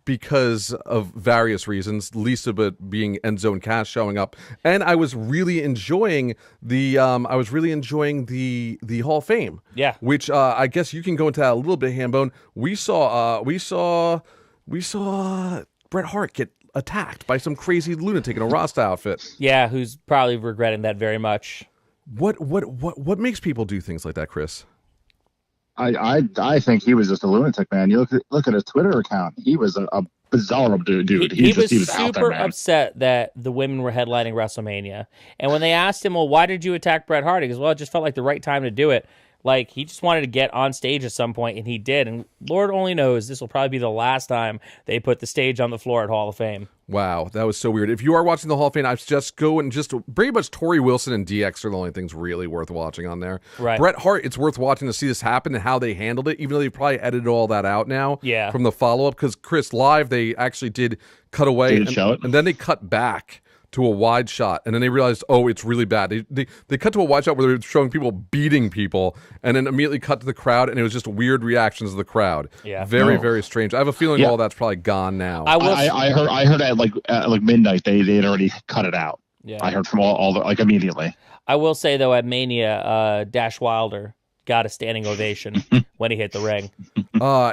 because of various reasons, least of it being End Zone Cash showing up. And I was really enjoying the Hall of Fame. Yeah. Which I guess you can go into that a little bit, Hambone. We saw Bret Hart get attacked by some crazy lunatic in a Rasta outfit. Yeah, who's probably regretting that very much. What makes people do things like that, Chris? I think he was just a lunatic, man. You look at his Twitter account. He was a bizarre dude. He was super out there, upset that the women were headlining WrestleMania. And when they asked him, well, why did you attack Bret Hart? He goes, well, it just felt like the right time to do it. Like, he just wanted to get on stage at some point, and he did. And Lord only knows this will probably be the last time they put the stage on the floor at Hall of Fame. Wow, that was so weird. If you are watching the Hall of Fame, I just go and just pretty much Tori Wilson and DX are the only things really worth watching on there. Right. Bret Hart, it's worth watching to see this happen and how they handled it, even though they probably edited all that out now from the follow-up. Because, Chris, live, they actually did cut away, and then they cut back to a wide shot, and then they realized, oh, it's really bad. They cut to a wide shot where they were showing people beating people, and then immediately cut to the crowd, and it was just weird reactions of the crowd. Yeah, very strange. I have a feeling all that's probably gone now. I heard at like midnight they had already cut it out. Yeah, I heard from all the like immediately. I will say though, at Mania, Dash Wilder got a standing ovation when he hit the ring.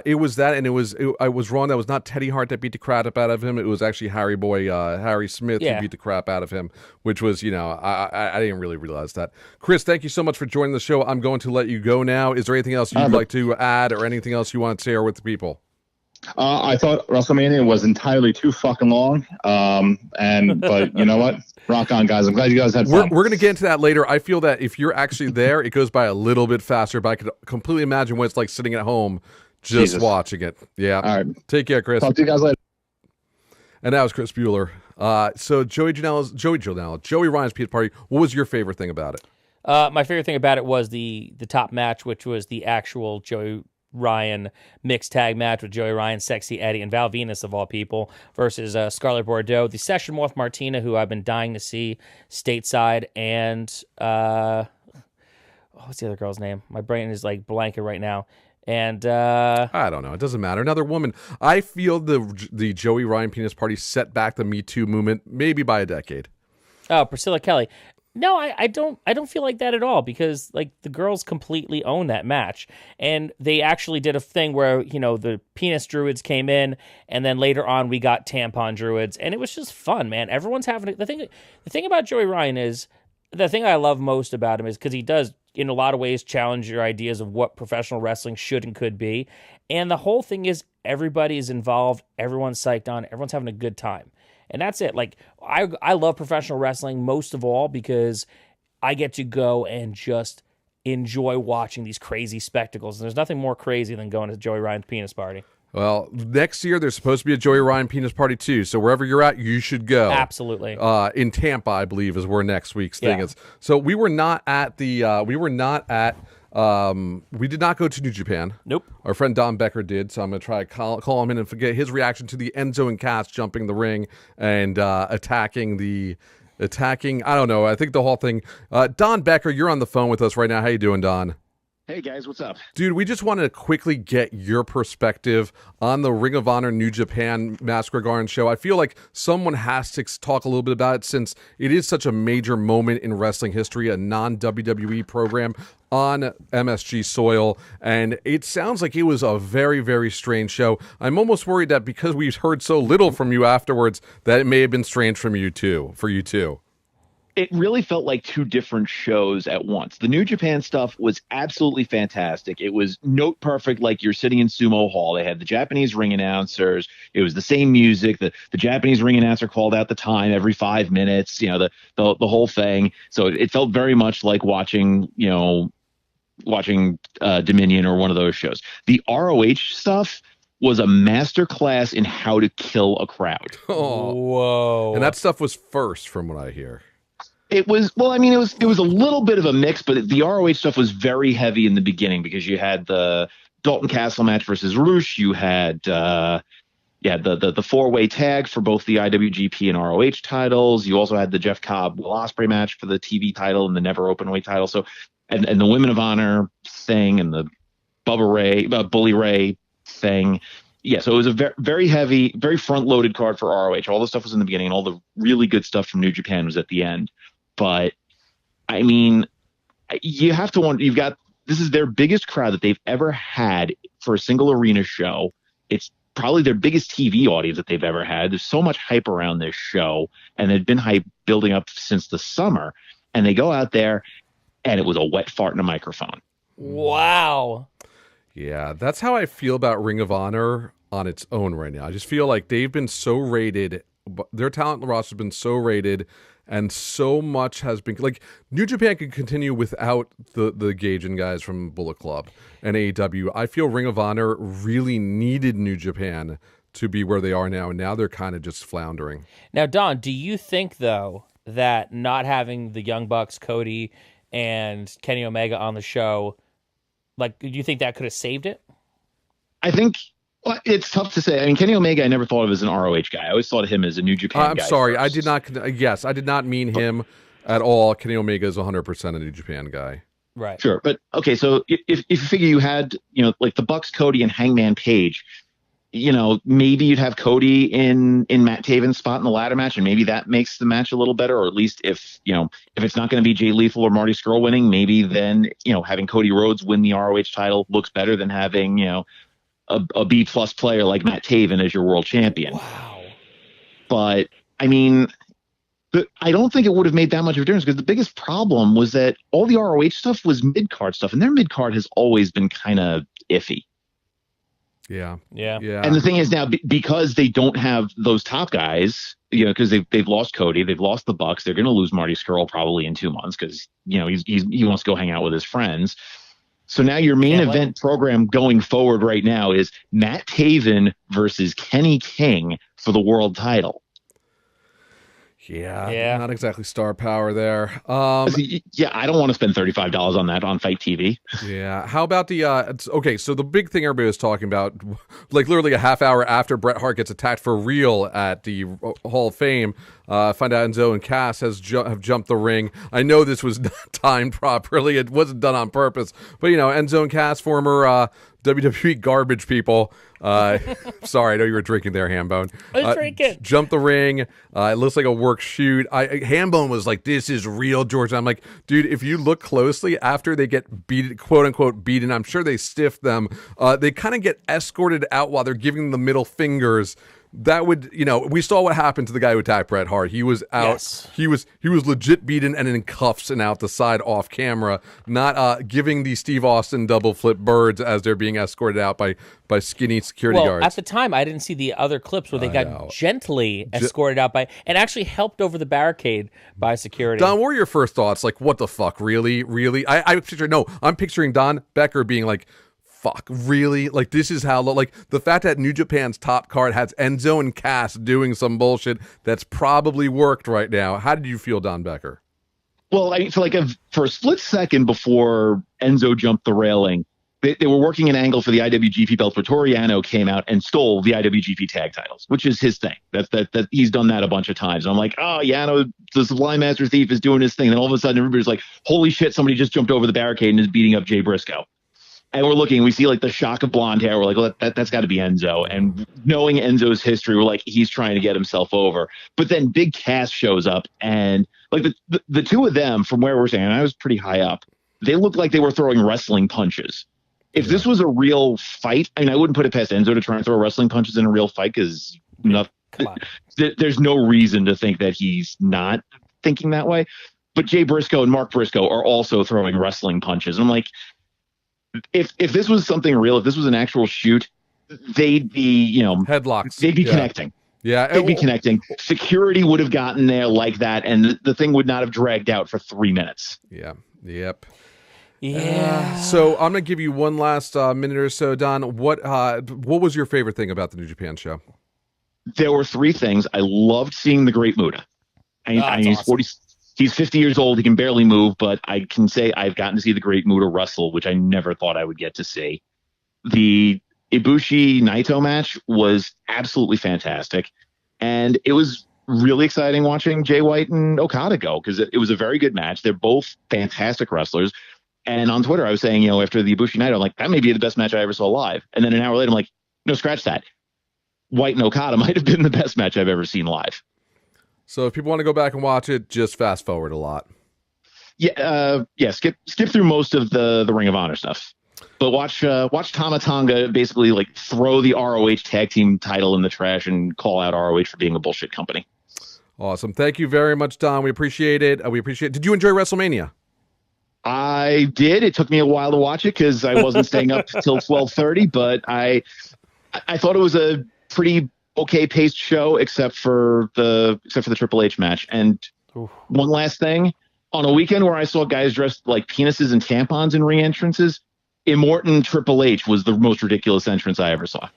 It was that, and I was wrong. That was not Teddy Hart that beat the crap out of him. It was actually Harry Smith who beat the crap out of him, which was, I didn't really realize that. Chris, thank you so much for joining the show. I'm going to let you go now. Is there anything else you'd like to add or anything else you want to share with the people? I thought WrestleMania was entirely too fucking long. But you know what? Rock on, guys. I'm glad you guys had fun. We're going to get into that later. I feel that if you're actually there, it goes by a little bit faster, but I could completely imagine what it's like sitting at home just watching it. Yeah. All right. Take care, Chris. Talk to you guys later. And that was Chris Bueller. So Joey Ryan's Pizza Party. What was your favorite thing about it? My favorite thing about it was the top match, which was the actual Joey Ryan mixed tag match with Joey Ryan, Sexy Eddie, and Val Venus, of all people, versus Scarlett Bordeaux. The session with Martina, who I've been dying to see stateside, and what's the other girl's name? My brain is like blanking right now. And I don't know. It doesn't matter. Another woman. I feel the Joey Ryan Penis Party set back the Me Too movement maybe by a decade. Oh, Priscilla Kelly. No, I don't feel like that at all, because like the girls completely own that match, and they actually did a thing where the penis druids came in, and then later on we got tampon druids, and it was just fun, man. Everyone's having the thing about Joey Ryan is the thing I love most about him is because he does in a lot of ways challenge your ideas of what professional wrestling should and could be, and the whole thing is everybody is involved, everyone's psyched on, everyone's having a good time. And that's it. Like, I love professional wrestling most of all because I get to go and just enjoy watching these crazy spectacles. And there's nothing more crazy than going to Joey Ryan's Penis Party. Well, next year there's supposed to be a Joey Ryan Penis Party too. So wherever you're at, you should go. Absolutely. In Tampa, I believe, is where next week's thing is. So we were not at we did not go to New Japan. Nope. Our friend Don Becker did, so I'm going to try to call him in and get his reaction to the Enzo and Cass jumping the ring and attacking. I don't know. I think the whole thing. Don Becker, you're on the phone with us right now. How you doing, Don? Hey guys, what's up? Dude, we just wanted to quickly get your perspective on the Ring of Honor New Japan Massacre Garden show. I feel like someone has to talk a little bit about it since it is such a major moment in wrestling history, a non-WWE program on MSG soil, and it sounds like it was a very, very strange show. I'm almost worried that because we've heard so little from you afterwards, that it may have been strange for you too. It really felt like two different shows at once. The New Japan stuff was absolutely fantastic. It was note perfect, like you're sitting in Sumo Hall. They had the Japanese ring announcers. It was the same music. The Japanese ring announcer called out the time every 5 minutes, the whole thing. So it felt very much like watching Dominion or one of those shows. The ROH stuff was a masterclass in how to kill a crowd. Oh. Whoa. And that stuff was first from what I hear. It was it was a little bit of a mix, but the ROH stuff was very heavy in the beginning because you had the Dalton Castle match versus Roosh. You had the 4-way tag for both the IWGP and ROH titles. You also had the Jeff Cobb Will Ospreay match for the TV title and the Never Openweight title. So and the Women of Honor thing and the Bully Ray thing. Yeah, so it was a very heavy, very front-loaded card for ROH. All the stuff was in the beginning, and all the really good stuff from New Japan was at the end. But I mean, you have to wonder. This is their biggest crowd that they've ever had for a single arena show. It's probably their biggest TV audience that they've ever had. There's so much hype around this show, and there's been hype building up since the summer. And they go out there, and it was a wet fart in a microphone. Wow. Yeah, that's how I feel about Ring of Honor on its own right now. I just feel like they've been so rated their talent roster has been so rated, and so much has been like New Japan could continue without the Gaijin guys from Bullet Club and AEW. I feel Ring of Honor really needed New Japan to be where they are now, and now they're kind of just floundering. Now, Don, do you think though that not having the Young Bucks, Cody, and Kenny Omega on the show, like, do you think that could have saved it? I think it's tough to say. I mean, Kenny Omega, I never thought of as an ROH guy. I always thought of him as a New Japan guy. I'm sorry, first. I did not. Yes, I did not mean him at all. Kenny Omega is 100% a New Japan guy. Right. Sure, but okay. So if you figure you had, like the Bucks, Cody, and Hangman Page, maybe you'd have Cody in Matt Taven's spot in the ladder match, and maybe that makes the match a little better. Or at least if it's not going to be Jay Lethal or Marty Scurll winning, maybe then having Cody Rhodes win the ROH title looks better than having a B+ player like Matt Taven as your world champion. Wow. But I mean, I don't think it would have made that much of a difference, because the biggest problem was that all the ROH stuff was mid-card stuff, and their mid-card has always been kind of iffy. Yeah. And the thing is now, because they don't have those top guys, because they've lost Cody, they've lost the Bucks, they're going to lose Marty Scurll probably in 2 months because he wants to go hang out with his friends. So now your main event program going forward right now is Matt Taven versus Kenny King for the world title. Yeah, not exactly star power there. I don't want to spend $35 on that on Fight TV. Yeah. How about the okay, so the big thing everybody was talking about, like literally a half hour after Bret Hart gets attacked for real at the Hall of Fame, find out Enzo and Cass have jumped the ring. I know this was not timed properly. It wasn't done on purpose. But, Enzo and Cass, former WWE garbage people. Sorry, I know you were drinking there, Hambone. I was drinking. Jumped the ring. It looks like a work shoot. Hambone was like, "This is real, George." I'm like, dude, if you look closely, after they get beat, quote unquote beaten, I'm sure they stiffed them. They kind of get escorted out while they're giving them the middle fingers. That would, we saw what happened to the guy who attacked Bret Hart. He was out. Yes. He was legit beaten and in cuffs and out the side off camera, not giving the Steve Austin double flip birds as they're being escorted out by skinny security guards. At the time, I didn't see the other clips where they got gently escorted out by, and actually helped over the barricade by security. Don, what were your first thoughts? Like, what the fuck? Really? I'm picturing Don Becker being like, fuck, really? Like, this is how, like, the fact that New Japan's top card has Enzo and Cass doing some bullshit that's probably worked right now. How did you feel, Don Becker? Well, for a split second before Enzo jumped the railing, they were working an angle for the IWGP belt where Toru Yano came out and stole the IWGP tag titles, which is his thing. That he's done that a bunch of times. And I'm like, oh, Yano, the Sublime Master Thief, is doing his thing. And all of a sudden, everybody's like, holy shit, somebody just jumped over the barricade and is beating up Jay Briscoe. And we're looking, we see like the shock of blonde hair. We're like, well, that's got to be Enzo. And knowing Enzo's history, we're like, he's trying to get himself over. But then Big Cass shows up, and like the two of them, from where we're saying, and I was pretty high up, they looked like they were throwing wrestling punches. If this was a real fight, I mean, I wouldn't put it past Enzo to try and throw wrestling punches in a real fight, because there's no reason to think that he's not thinking that way. But Jay Briscoe and Mark Briscoe are also throwing wrestling punches. And I'm like, if this was something real, if this was an actual shoot, they'd be, headlocks. They'd be connecting. Yeah. They'd be connecting. Security would have gotten there like that, and the thing would not have dragged out for 3 minutes. Yeah. Yep. Yeah. So I'm gonna give you one last minute or so, Don. What was your favorite thing about the New Japan show? There were 3 things. I loved seeing the Great Muta. He's awesome. He's 50 years old. He can barely move, but I can say I've gotten to see the Great Muta wrestle, which I never thought I would get to see. The Ibushi Naito match was absolutely fantastic, and it was really exciting watching Jay White and Okada go, because it was a very good match. They're both fantastic wrestlers. And on Twitter, I was saying, after the Ibushi Naito, I'm like, that may be the best match I ever saw live. And then an hour later, I'm like, no, scratch that. White and Okada might have been the best match I've ever seen live. So if people want to go back and watch it, just fast forward a lot. Yeah, skip through most of the Ring of Honor stuff, but watch Tama Tonga basically like throw the ROH tag team title in the trash and call out ROH for being a bullshit company. Awesome. Thank you very much, Don. We appreciate it. Did you enjoy WrestleMania? I did. It took me a while to watch it because I wasn't staying up till 12:30, but I thought it was a pretty okay paced show except for the Triple H match. And one last thing, on a weekend where I saw guys dressed like penises and tampons in ring entrances, Immortan Triple H was the most ridiculous entrance I ever saw.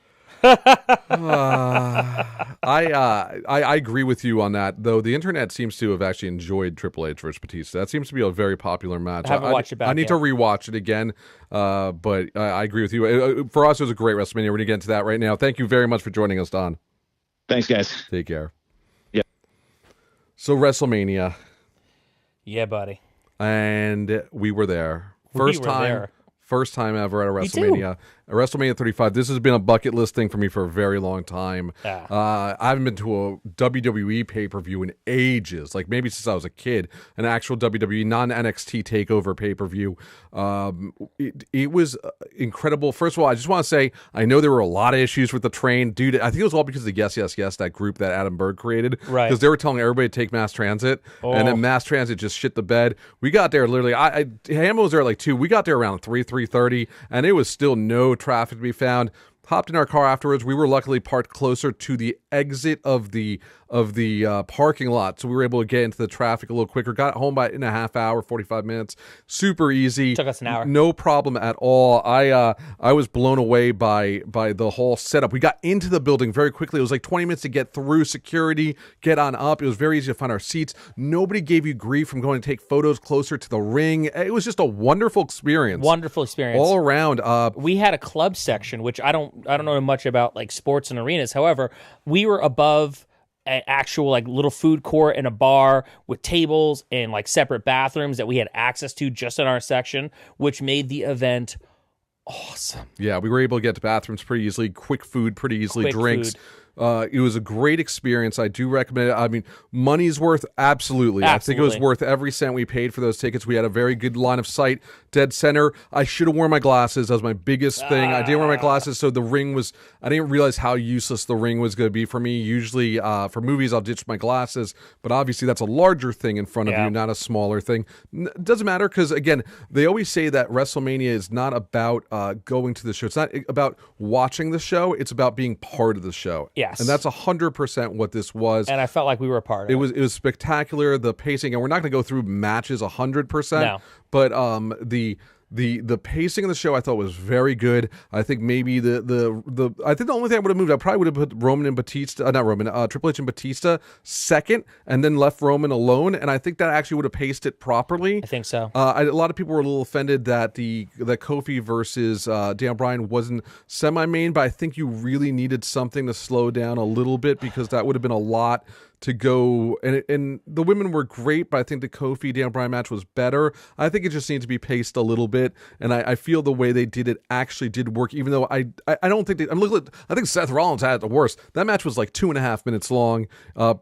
I agree with you on that, though. The internet seems to have actually enjoyed Triple H versus Batista. That seems to be a very popular match. I haven't watched it back I need yet. to rewatch it again, but I agree with you. For us, it was a great WrestleMania. We're going to get into that right now. Thank you very much for joining us, Don. Thanks, guys. Take care. Yeah. So WrestleMania. Yeah, buddy. And we were there. We were there. First time ever at a WrestleMania. At WrestleMania 35. This has been a bucket list thing for me for a very long time. Yeah. I haven't been to a WWE pay-per-view in ages, like maybe since I was a kid. An actual WWE non-NXT takeover pay-per-view. It was incredible. First of all, I just want to say I know there were a lot of issues with the train, dude. I think it was all because of the Yes Yes Yes, that group that Adam Berg created, right? Because they were telling everybody to take mass transit, and then mass transit just shit the bed. We got there literally. Hambone was there at like 2. We got there around 3:30, and it was still no traffic to be found. Hopped in our car afterwards. We were luckily parked closer to the exit of the parking lot, so we were able to get into the traffic a little quicker. Got home by in a half hour, 45 minutes. Super easy. Took us an hour. No problem at all. I was blown away by the whole setup. We got into the building very quickly. It was like 20 minutes to get through security, get on up. It was very easy to find our seats. Nobody gave you grief from going to take photos closer to the ring. It was just a wonderful experience. Wonderful experience all around. We had a club section, which I don't know much about, like sports and arenas. However, we were above an actual like little food court and a bar with tables and like separate bathrooms that we had access to just in our section, which made the event awesome. Yeah, we were able to get to bathrooms pretty easily, quick food pretty easily, Quick drinks. food. It was a great experience. I do recommend it. I mean, money's worth, absolutely. I think it was worth every cent we paid for those tickets. We had a very good line of sight, dead center. I should have worn my glasses. That was my biggest thing. I didn't wear my glasses, so the ring was, I didn't realize how useless the ring was going to be for me. Usually for movies, I'll ditch my glasses, but obviously that's a larger thing in front of you, not a smaller thing. It doesn't matter because, again, they always say that WrestleMania is not about going to the show. It's not about watching the show. It's about being part of the show. Yes. And that's 100% what this was. And I felt like we were a part of it. It was spectacular, the pacing, and we're not going to go through matches 100%. No. But the pacing of the show I thought was very good. I think maybe I think the only thing I would have moved, I probably would have put Triple H and Batista second, and then left Roman alone. And I think that actually would have paced it properly. I think so. A lot of people were a little offended that that Kofi versus Daniel Bryan wasn't semi-main, but I think you really needed something to slow down a little bit because that would have been a lot to go, and the women were great, but I think the Kofi Daniel Bryan match was better. I think it just needs to be paced a little bit, and I feel the way they did it actually did work, even though I don't think I think Seth Rollins had it the worst. That match was like 2.5 minutes long,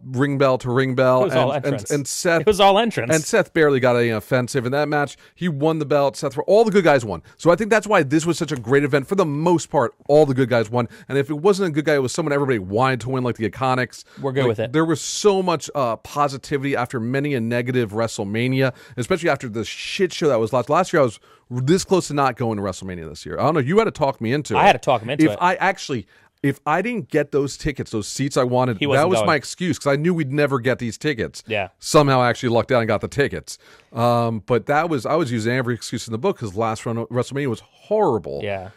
ring bell to ring bell, it was all entrance. And Seth, it was all entrance, and Seth barely got anything offensive in that match. He won the belt. All the good guys won. So I think that's why this was such a great event. For the most part, all the good guys won, and if it wasn't a good guy, it was someone everybody wanted to win, like the Iconics. We're good with it. There was so much positivity after many a negative WrestleMania, especially after the shit show that was last year. I was this close to not going to WrestleMania this year. I don't know. You had to talk me into it. I had to talk him into it. If I didn't get those tickets, those seats I wanted, that was my excuse because I knew we'd never get these tickets. Yeah. Somehow I actually lucked out and got the tickets. But I was using every excuse in the book because last run WrestleMania was horrible. Yeah.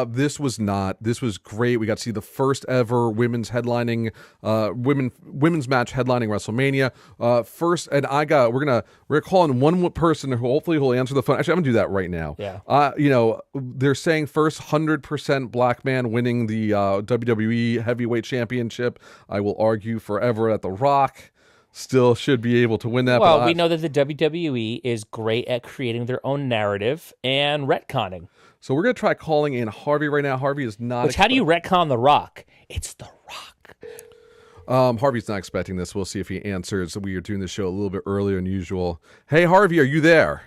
This was not. This was great. We got to see the first ever women's headlining, women's match headlining WrestleMania. First, and we're gonna call in one person who hopefully will answer the phone. Actually, I'm gonna do that right now. Yeah. They're saying first 100% black man winning the WWE Heavyweight Championship. I will argue forever that The Rock still should be able to win that. Well, we know that the WWE is great at creating their own narrative and retconning. So we're going to try calling in Harvey right now. Harvey is not... how do you retcon The Rock? It's The Rock. Harvey's not expecting this. We'll see if he answers. We are doing the show a little bit earlier than usual. Hey, Harvey, are you there?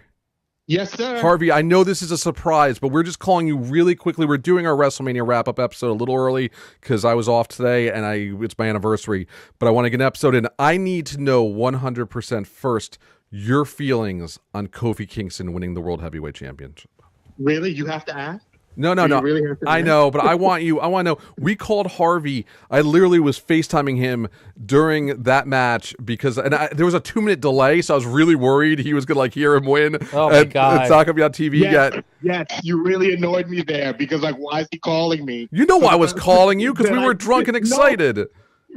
Yes, sir. Harvey, I know this is a surprise, but we're just calling you really quickly. We're doing our WrestleMania wrap-up episode a little early because I was off today and it's my anniversary. But I want to get an episode in. I need to know 100% first your feelings on Kofi Kingston winning the World Heavyweight Championship. Really? You have to ask? No. Really have to I know, but I want to know. We called Harvey. I literally was FaceTiming him during that match because there was a 2-minute delay, so I was really worried he was going to hear him win. Oh, my God. It's not going to be on TV yet. Yes, you really annoyed me there because, why is he calling me? You know why I was calling you, because we were drunk and excited. No.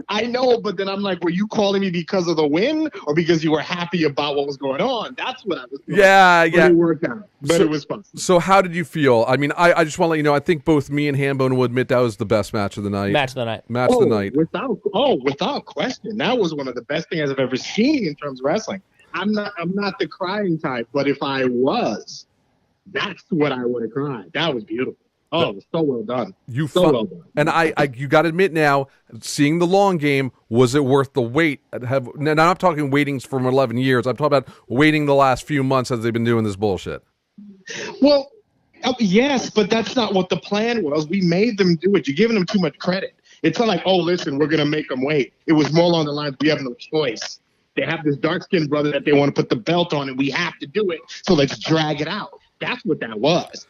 I know, but then I'm like, were you calling me because of the win or because you were happy about what was going on? That's what I was doing. Yeah. But it worked out. But it was fun. So how did you feel? I mean, I just want to let you know, I think both me and Hambone will admit that was the best match of the night. Match of the night. Without question. That was one of the best things I've ever seen in terms of wrestling. I'm not the crying type, but if I was, that's what I would have cried. That was beautiful. Oh, it was so well done. Well done. And you got to admit now, seeing the long game, was it worth the wait? Now, I'm not talking waitings from 11 years. I'm talking about waiting the last few months as they've been doing this bullshit. Well, yes, but that's not what the plan was. We made them do it. You're giving them too much credit. It's not like, oh, listen, we're going to make them wait. It was more along the lines, we have no choice. They have this dark-skinned brother that they want to put the belt on, and we have to do it, so let's drag it out. That's what that was.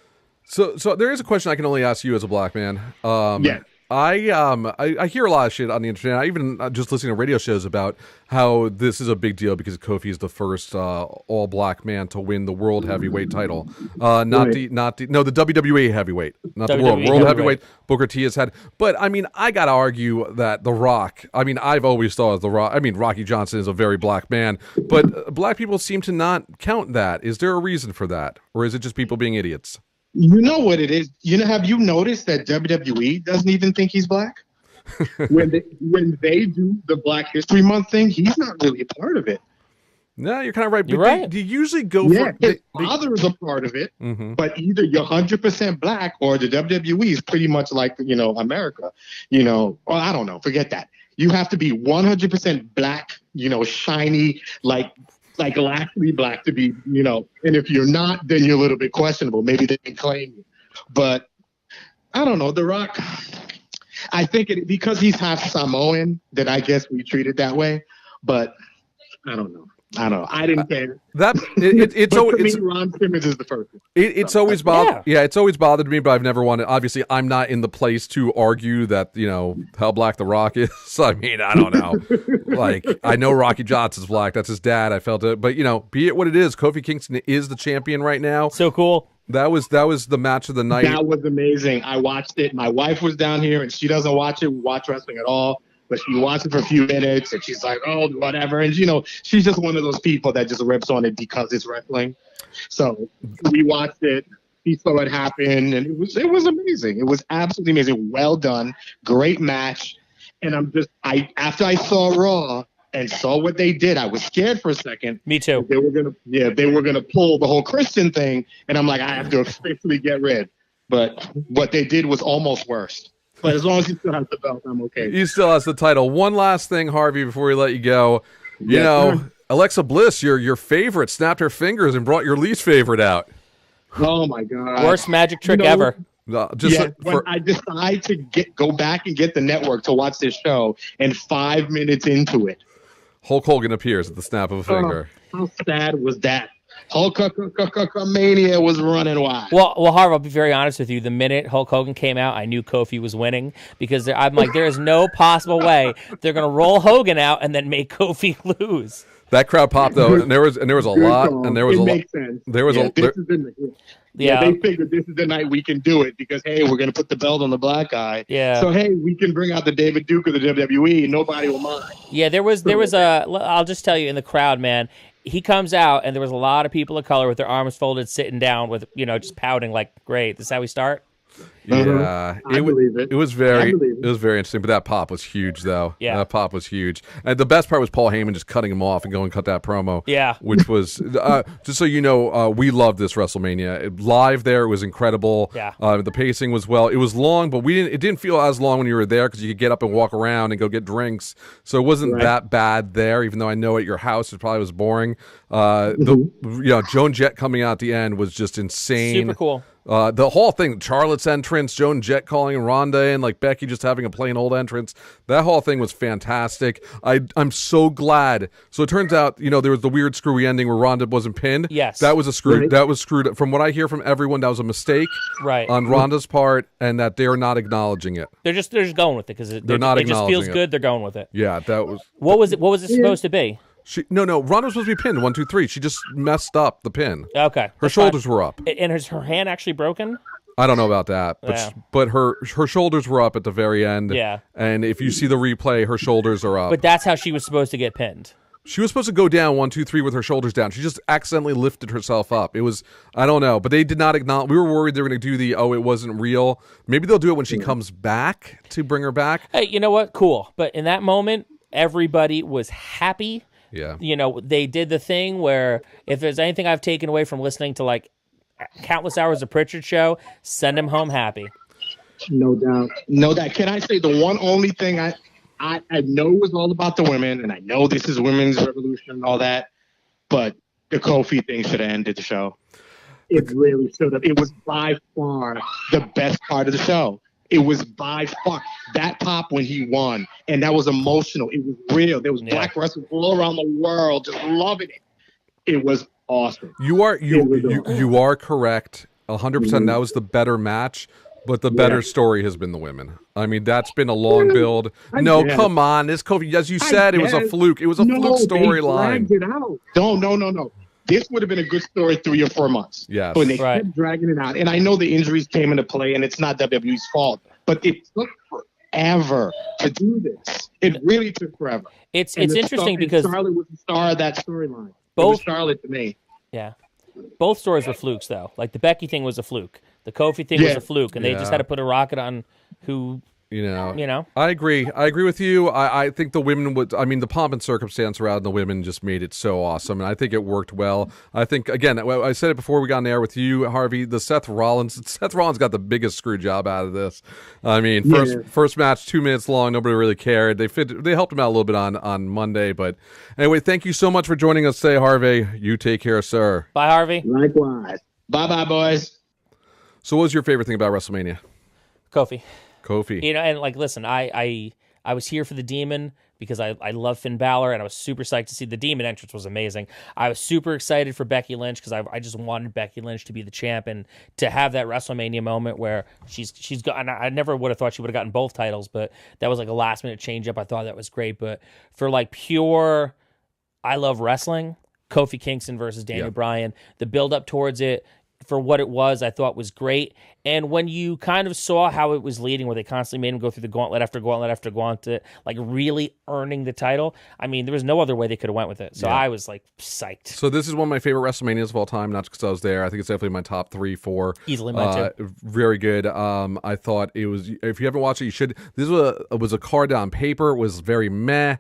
So there is a question I can only ask you as a black man. Yeah. I hear a lot of shit on the internet. I even just listening to radio shows about how this is a big deal because Kofi is the first all black man to win the world heavyweight title. The WWE heavyweight, not the world heavyweight. Booker T has had, but I mean, I gotta argue that The Rock. I mean, I've always thought The Rock. I mean, Rocky Johnson is a very black man, but black people seem to not count that. Is there a reason for that, or is it just people being idiots? You know what it is. Have you noticed that WWE doesn't even think he's black? when they do the Black History Month thing, he's not really a part of it. No, you're kind of right. You're right. They usually go for his father is a part of it, but either you're 100% black or the WWE is pretty much like America. Well, I don't know. Forget that. You have to be 100% black. Shiny like actually black to be, and if you're not, then you're a little bit questionable. Maybe they can claim you. But I don't know. The Rock, I think because he's half Samoan, that I guess we treat it that way. But I don't know. I didn't care. Ron Simmons is the first one. It's always bothered. Yeah, it's always bothered me, but I've never wanted. Obviously, I'm not in the place to argue that how black The Rock is. I mean, I don't know. I know Rocky Johnson's black. That's his dad. I felt it, but be it what it is, Kofi Kingston is the champion right now. So cool. That was the match of the night. That was amazing. I watched it. My wife was down here, and she doesn't watch wrestling at all. But she watched it for a few minutes, and she's like, oh, whatever. And, she's just one of those people that just rips on it because it's wrestling. So we watched it. He saw it happen, and it was amazing. It was absolutely amazing. Well done. Great match. And after I saw Raw and saw what they did, I was scared for a second. Me too. They were gonna pull the whole Christian thing, and I'm like, I have to officially get rid. But what they did was almost worse. But as long as he still has the belt, I'm okay. He still has the title. One last thing, Harvey, before we let you go. Alexa Bliss, your favorite, snapped her fingers and brought your least favorite out. Oh, my God. Worst magic trick ever. When I decide to go back and get the network to watch this show, and 5 minutes into it, Hulk Hogan appears at the snap of a finger. How sad was that? Hulkamania was running wild. Well, Harv, I'll be very honest with you. The minute Hulk Hogan came out, I knew Kofi was winning because I'm like, there is no possible way they're going to roll Hogan out and then make Kofi lose. That crowd popped though, and there was a lot, and there was a lot. Makes sense. There was they figured this is the night we can do it because hey, we're going to put the belt on the black guy. Yeah. So hey, we can bring out the David Duke of the WWE, and nobody will mind. Yeah, there was I'll just tell you in the crowd, man. He comes out, and there was a lot of people of color with their arms folded, sitting down with, just pouting like, great, this is how we start? Yeah, I believe it. It was very interesting. But that pop was huge, though. Yeah, that pop was huge. And the best part was Paul Heyman just cutting him off and going cut that promo. Yeah, which was just so you know, we loved this WrestleMania live. There, it was incredible. Yeah, the pacing was well. It was long, but it didn't feel as long when you were there because you could get up and walk around and go get drinks. So it wasn't that bad there. Even though I know at your house it probably was boring. Joan Jett coming out at the end was just insane. Super cool. The whole thing, Charlotte's entrance, Joan Jett calling in Ronda, and like Becky just having a plain old entrance. That whole thing was fantastic. I'm so glad. So it turns out, there was the weird screwy ending where Ronda wasn't pinned. Yes. That was a screw. Right. That was screwed. From what I hear from everyone, that was a mistake on Ronda's part, and that they're not acknowledging it. They're just going with it because it just feels good. They're going with it. Yeah, that was. What was it supposed to be? No, Ronda was supposed to be pinned 1, 2, 3. She just messed up the pin. Okay, her shoulders were up. And is her hand actually broken? I don't know about that, but her shoulders were up at the very end. Yeah, and if you see the replay, her shoulders are up. But that's how she was supposed to get pinned. She was supposed to go down 1, 2, 3 with her shoulders down. She just accidentally lifted herself up. It was, I don't know, but they did not acknowledge. We were worried they were going to do it wasn't real. Maybe they'll do it when she comes back to bring her back. Hey, you know what? Cool. But in that moment, everybody was happy. Yeah. They did the thing where if there's anything I've taken away from listening to like countless hours of Pritchard show, send him home happy. No doubt. No doubt. Can I say the one only thing I know it was all about the women, and I know this is women's revolution and all that, but the Kofi thing should have ended the show. It really should have. It was by far the best part of the show. It was by far that pop when he won, and that was emotional. It was real. There was black wrestlers all around the world just loving it. It was awesome. You are correct 100%. That was the better match, but the better story has been the women. I mean, that's been a long build. Come on, this Kofi, as you said, it was a fluke. It was a fluke storyline. No. This would have been a good story 3 or 4 months. Yes. When they kept dragging it out. And I know the injuries came into play, and it's not WWE's fault. But it took forever to do this. It really took forever. It's interesting because Charlotte was the star of that storyline. Both Charlotte to me. Yeah. Both stories were flukes, though. Like, the Becky thing was a fluke. The Kofi thing was a fluke. And they just had to put a rocket on who... I agree with you. I think the women the pomp and circumstance around the women just made it so awesome, and I think it worked well. I think, again, I said it before we got on air with you, Harvey, Seth Rollins got the biggest screw job out of this. I mean, first match, 2 minutes long, nobody really cared. They helped him out a little bit on Monday, but anyway, thank you so much for joining us today, Harvey. You take care, sir. Bye, Harvey. Likewise. Bye-bye, boys. So what was your favorite thing about WrestleMania? Kofi. And like, listen, I was here for the Demon because I love Finn Balor, and I was super psyched to see the Demon entrance was amazing. I was super excited for Becky Lynch because I just wanted Becky Lynch to be the champ and to have that WrestleMania moment where she's got. And I never would have thought she would have gotten both titles, but that was like a last minute change up. I thought that was great, but for like pure, I love wrestling. Kofi Kingston versus Daniel Bryan, the build up towards it. For what it was, I thought was great. And when you kind of saw how it was leading, where they constantly made him go through the gauntlet after gauntlet after gauntlet, like really earning the title, I mean, there was no other way they could have went with it. So I was like psyched. So this is one of my favorite WrestleManias of all time, not just because I was there. I think it's definitely my top 3, 4. Easily mine too. Very good. I thought it was, if you haven't watched it, you should. This was a card on paper. It was very meh.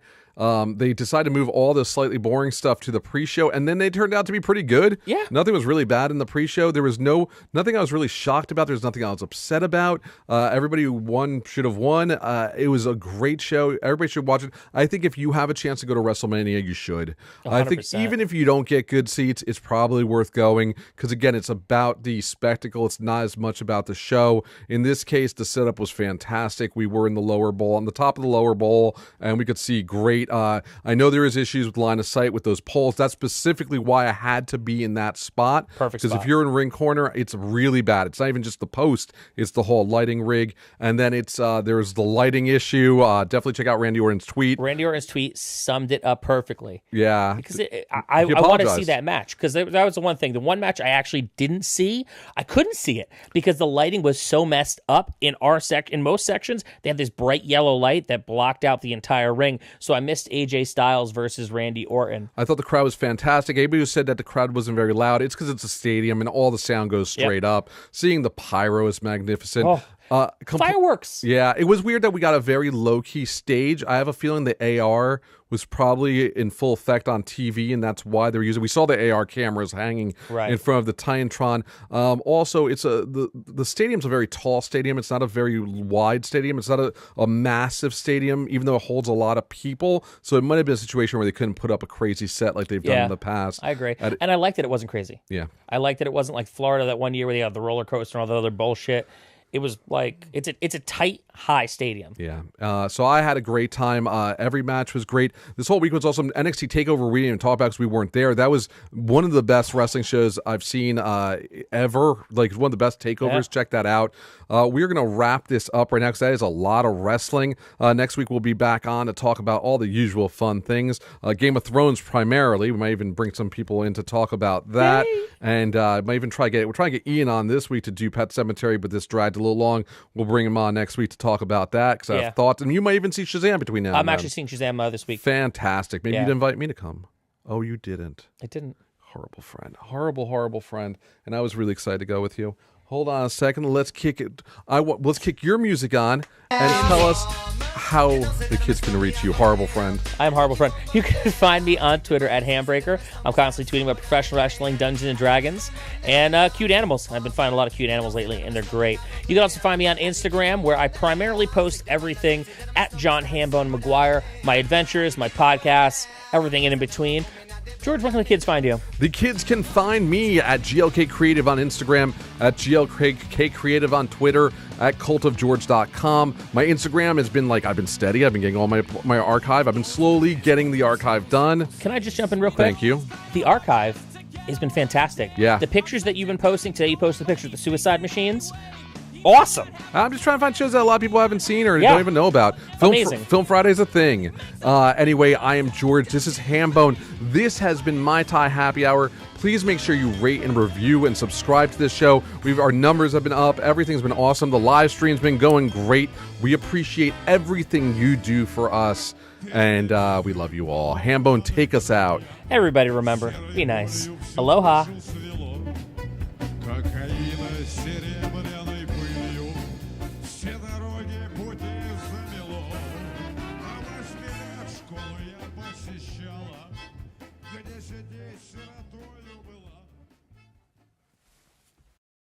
They decided to move all the slightly boring stuff to the pre-show, and then they turned out to be pretty good. Yeah. Nothing was really bad in the pre-show. There was nothing I was really shocked about. There was nothing I was upset about. Everybody who won should have won. It was a great show. Everybody should watch it. I think if you have a chance to go to WrestleMania, you should. 100%. I think even if you don't get good seats, it's probably worth going because, again, it's about the spectacle. It's not as much about the show. In this case, the setup was fantastic. We were in the lower bowl, on the top of the lower bowl, and we could see great. I know there is issues with line of sight with those poles. That's specifically why I had to be in that spot. Perfect. Because if you're in ring corner, it's really bad. It's not even just the post; it's the whole lighting rig. And then it's there's the lighting issue. Definitely check out Randy Orton's tweet. Randy Orton's tweet summed it up perfectly. Yeah, because I want to see that match because that was the one thing. The one match I actually didn't see. I couldn't see it because the lighting was so messed up in in most sections. They had this bright yellow light that blocked out the entire ring. So I missed AJ Styles versus Randy Orton. I thought the crowd was fantastic. Anybody who said that the crowd wasn't very loud, it's because it's a stadium and all the sound goes straight up. Seeing the pyro is magnificent. Oh, Fireworks. Yeah, it was weird that we got a very low-key stage. I have a feeling the AR was probably in full effect on TV, and that's why they're using. We saw the AR cameras hanging in front of the Titantron. Also, it's the stadium's a very tall stadium. It's not a very wide stadium. It's not a massive stadium, even though it holds a lot of people. So it might have been a situation where they couldn't put up a crazy set like they've done in the past. I agree, and I liked that it wasn't crazy. Yeah, I liked that it wasn't like Florida that one year where they had the roller coaster and all the other bullshit. It was like it's a tight, high stadium. Yeah. So I had a great time. Every match was great. This whole week was awesome. NXT TakeOver, we didn't even talk about because we weren't there. That was one of the best wrestling shows I've seen ever. Like one of the best takeovers. Yeah. Check that out. We're going to wrap this up right now because that is a lot of wrestling. Next week we'll be back on to talk about all the usual fun things. Game of Thrones primarily. We might even bring some people in to talk about that. Yay. And might even we're trying to get Ian on this week to do Pet Cemetery, but this dragged a little long. We'll bring him on next week to talk about that because I have thoughts. And you might even see Shazam between now and then. I'm actually seeing Shazam this week. Fantastic. Maybe you'd invite me to come. Oh, you didn't. I didn't. Horrible friend. Horrible friend. And I was really excited to go with you. Hold on a second. Let's kick it. Let's kick your music on and tell us how the kids can reach you. Horrible friend. I'm Horrible Friend. You can find me on Twitter at Hambreaker. I'm constantly tweeting about professional wrestling, Dungeons and Dragons, and cute animals. I've been finding a lot of cute animals lately, and they're great. You can also find me on Instagram, where I primarily post everything at John Hambone McGuire, my adventures, my podcasts, everything in between. George, where can the kids find you? The kids can find me at GLK Creative on Instagram, at GLK Creative on Twitter, at cultofgeorge.com. My Instagram has been I've been steady. I've been getting all my archive. I've been slowly getting the archive done. Can I just jump in real quick? Thank you. The archive has been fantastic. Yeah. The pictures that you've been posting today, you posted the picture of the suicide machines. Awesome. I'm just trying to find shows that a lot of people haven't seen or don't even know about. Amazing. Film Friday's a thing. Anyway, I am George. This is Hambone. This has been Mai Tai Happy Hour. Please make sure you rate and review and subscribe to this show. Our numbers have been up. Everything's been awesome. The live stream's been going great. We appreciate everything you do for us, and we love you all. Hambone, take us out. Everybody remember, be nice. Aloha.